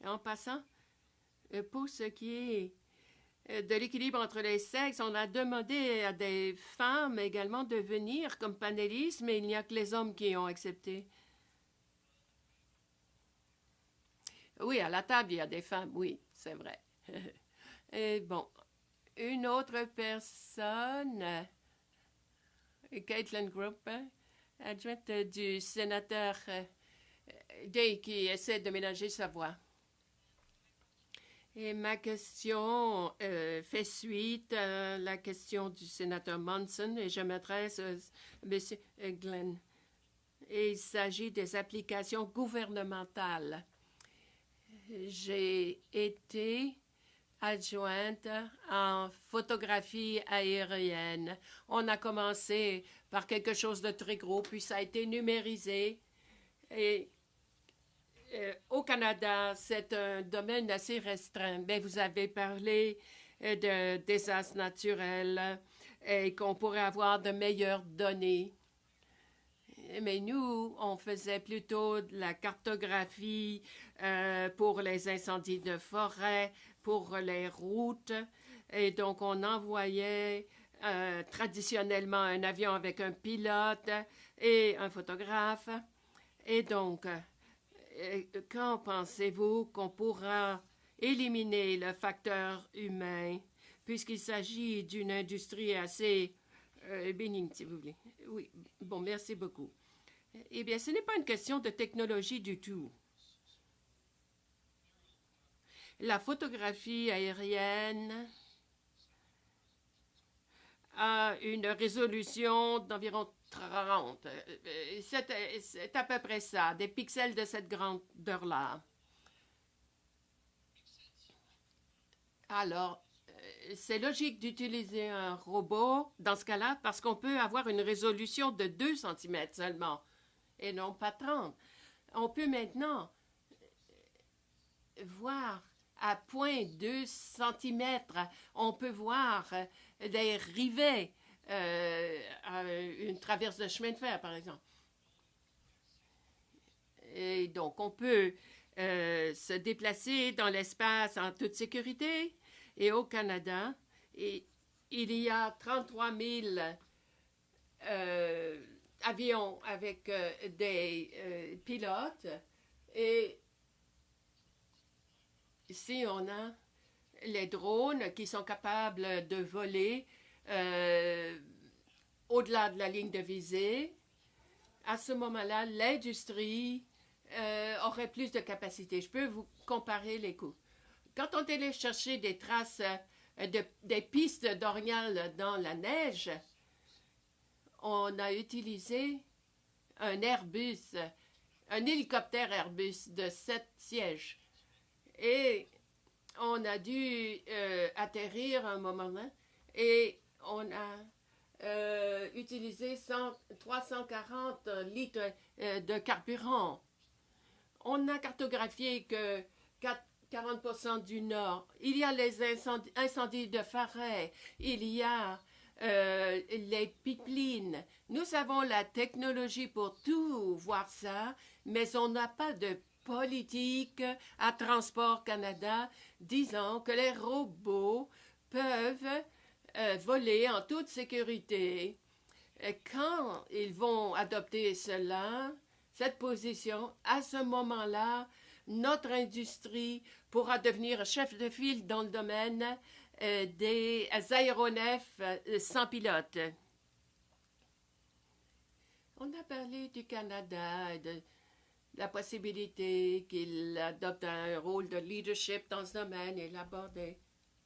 Speaker 3: En passant, pour ce qui est de l'équilibre entre les sexes, on a demandé à des femmes également de venir comme panélistes, mais il n'y a que les hommes qui ont accepté. Oui, à la table, il y a des femmes, oui, c'est vrai. Et bon, une autre personne, Caitlin Group, adjointe du sénateur Day, qui essaie de ménager sa voix. Et ma question fait suite à la question du sénateur Monson et je m'adresse à M. Glenn. Et il s'agit des applications gouvernementales. J'ai été adjointe en photographie aérienne. On a commencé par quelque chose de très gros, puis ça a été numérisé. Et au Canada, c'est un domaine assez restreint. Mais vous avez parlé de désastres naturels et qu'on pourrait avoir de meilleures données. Mais nous, on faisait plutôt de la cartographie pour les incendies de forêt, pour les routes. Et donc, on envoyait traditionnellement un avion avec un pilote et un photographe. Et donc, quand pensez-vous qu'on pourra éliminer le facteur humain, puisqu'il s'agit d'une industrie assez bénigne, si vous voulez? Oui, bon, merci beaucoup. Eh bien, ce n'est pas une question de technologie du tout. La photographie aérienne a une résolution d'environ 30. C'est à peu près ça, des pixels de cette grandeur-là. Alors, c'est logique d'utiliser un robot dans ce cas-là parce qu'on peut avoir une résolution de 2 cm seulement et non pas 30. On peut maintenant voir à 0,2 cm, on peut voir des rivets à une traverse de chemin de fer, par exemple. Et donc, on peut se déplacer dans l'espace en toute sécurité. Et au Canada, il y a 33 000 avions avec des pilotes. Et ici, on a les drones qui sont capables de voler au-delà de la ligne de visée. À ce moment-là, l'industrie aurait plus de capacité. Je peux vous comparer les coûts. Quand on est allé chercher des traces, des pistes d'orignal dans la neige, on a utilisé un Airbus, un hélicoptère Airbus de 7 sièges. Et on a dû atterrir un moment et on a utilisé 340 litres de carburant. On a cartographié que 40% du nord. Il y a les incendies de forêt. Il y a les pipelines. Nous avons la technologie pour tout voir ça, mais on n'a pas de politique à Transport Canada disant que les robots peuvent voler en toute sécurité. Quand ils vont adopter cela, cette position, à ce moment-là, notre industrie pourra devenir chef de file dans le domaine des aéronefs sans pilote. On a parlé du Canada et de la possibilité qu'il adopte un rôle de leadership dans ce domaine et l'aborde des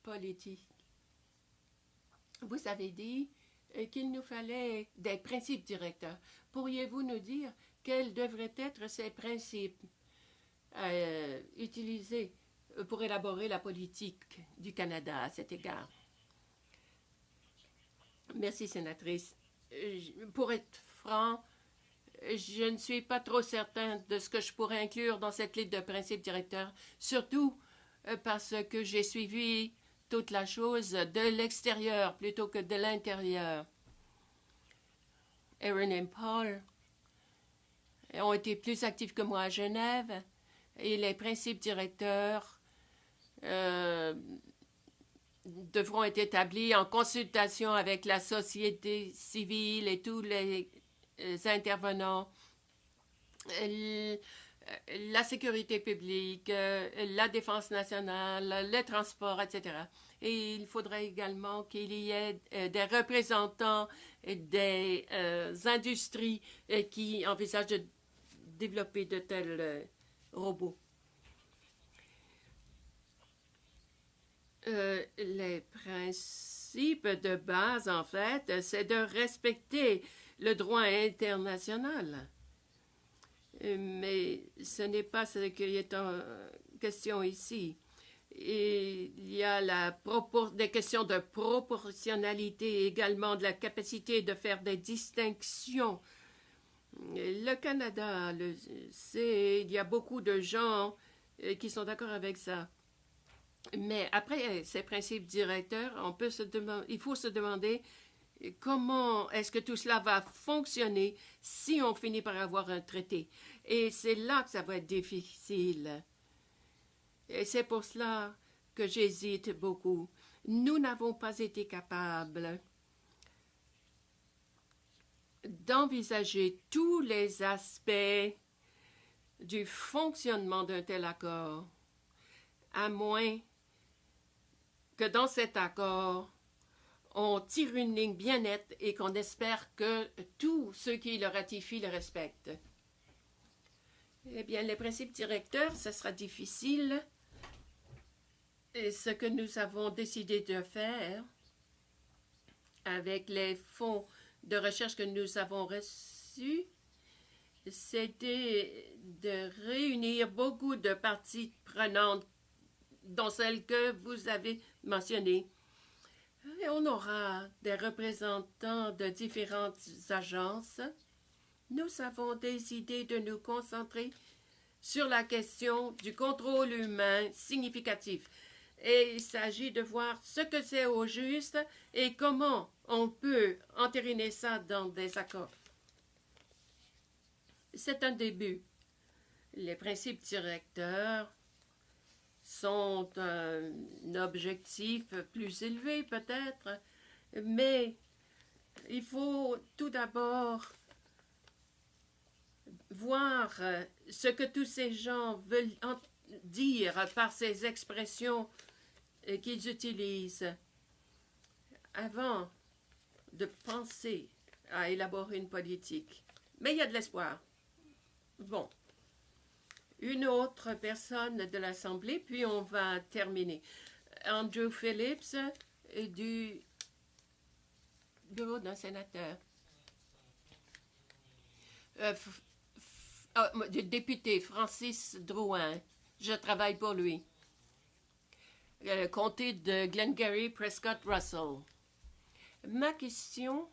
Speaker 3: politiques. Vous avez dit qu'il nous fallait des principes directeurs. Pourriez-vous nous dire quels devraient être ces principes utilisés pour élaborer la politique du Canada à cet égard? Merci, sénatrice. Pour être franc, je ne suis pas trop certain de ce que je pourrais inclure dans cette liste de principes directeurs, surtout parce que j'ai suivi toute la chose de l'extérieur plutôt que de l'intérieur. Erin et Paul ont été plus actifs que moi à Genève et les principes directeurs devront être établis en consultation avec la société civile et tous les intervenants. La sécurité publique, la défense nationale, le transport, etc. Et il faudrait également qu'il y ait des représentants des industries qui envisagent de développer de tels robots. Les principes de base, en fait, c'est de respecter le droit international. Mais ce n'est pas ce qui est en question ici. Et il y a des questions de proportionnalité, également de la capacité de faire des distinctions. Le Canada le sait, il y a beaucoup de gens qui sont d'accord avec ça. Mais après ces principes directeurs, il faut se demander comment est-ce que tout cela va fonctionner si on finit par avoir un traité. Et c'est là que ça va être difficile. Et c'est pour cela que j'hésite beaucoup. Nous n'avons pas été capables d'envisager tous les aspects du fonctionnement d'un tel accord, à moins que dans cet accord, on tire une ligne bien nette et qu'on espère que tous ceux qui le ratifient le respectent. Eh bien, les principes directeurs, ce sera difficile. Et ce que nous avons décidé de faire avec les fonds de recherche que nous avons reçus, c'était de réunir beaucoup de parties prenantes, dont celles que vous avez mentionnées. Et on aura des représentants de différentes agences. Nous avons décidé de nous concentrer sur la question du contrôle humain significatif. Et il s'agit de voir ce que c'est au juste et comment on peut entériner ça dans des accords. C'est un début. Les principes directeurs sont un objectif plus élevé peut-être, mais il faut tout d'abord voir ce que tous ces gens veulent dire par ces expressions qu'ils utilisent avant de penser à élaborer une politique. Mais il y a de l'espoir. Bon. Une autre personne de l'Assemblée, puis on va terminer. Andrew Phillips du bureau d'un sénateur. Du député Francis Drouin. Je travaille pour lui. Le comté de Glengarry, Prescott Russell. Ma question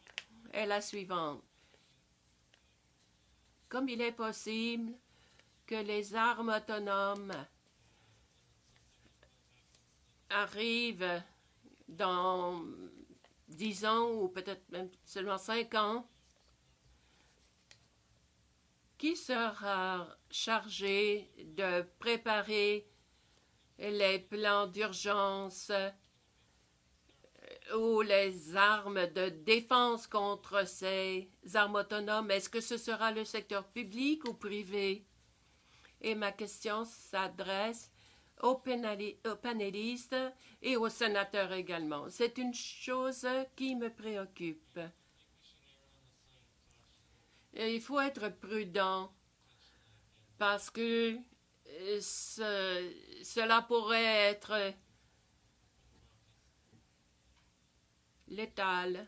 Speaker 3: est la suivante. Comme il est possible que les armes autonomes arrivent dans 10 ans ou peut-être même seulement 5 ans, qui sera chargé de préparer les plans d'urgence ou les armes de défense contre ces armes autonomes? Est-ce que ce sera le secteur public ou privé? Et ma question s'adresse aux panélistes et aux sénateurs également. C'est une chose qui me préoccupe. Et il faut être prudent parce que cela pourrait être létal.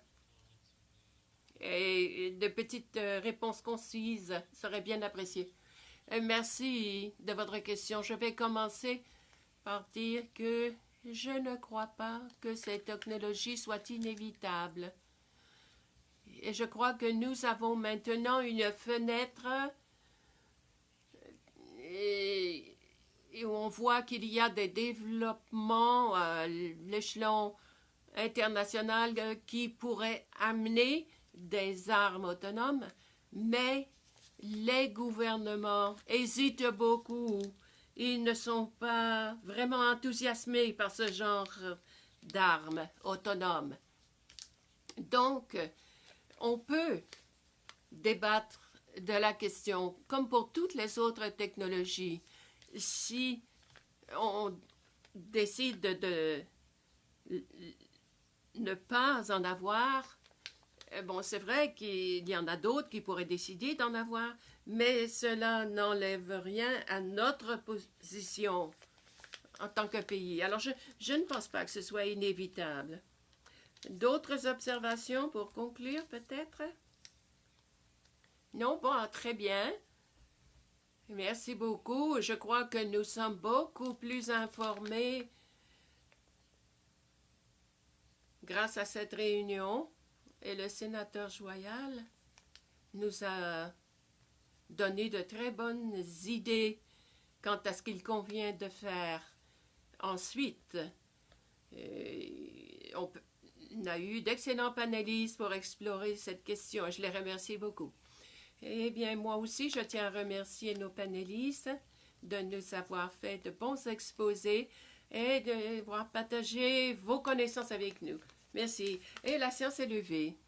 Speaker 3: Et de petites réponses concises seraient bien appréciées. Merci de votre question. Je vais commencer par dire que je ne crois pas que cette technologie soit inévitable. Et je crois que nous avons maintenant une fenêtre où on voit qu'il y a des développements à l'échelon international qui pourraient amener des armes autonomes, mais les gouvernements hésitent beaucoup. Ils ne sont pas vraiment enthousiasmés par ce genre d'armes autonomes. Donc, on peut débattre de la question, comme pour toutes les autres technologies. Si on décide de ne pas en avoir, bon, c'est vrai qu'il y en a d'autres qui pourraient décider d'en avoir, mais cela n'enlève rien à notre position en tant que pays. Alors, je ne pense pas que ce soit inévitable. D'autres observations pour conclure, peut-être? Non? Bon, très bien. Merci beaucoup. Je crois que nous sommes beaucoup plus informés grâce à cette réunion. Et le sénateur Joyal nous a donné de très bonnes idées quant à ce qu'il convient de faire. Ensuite, on a eu d'excellents panélistes pour explorer cette question. Je les remercie beaucoup. Eh bien, moi aussi, je tiens à remercier nos panélistes de nous avoir fait de bons exposés et d'avoir partagé vos connaissances avec nous. Merci. Et la séance est levée.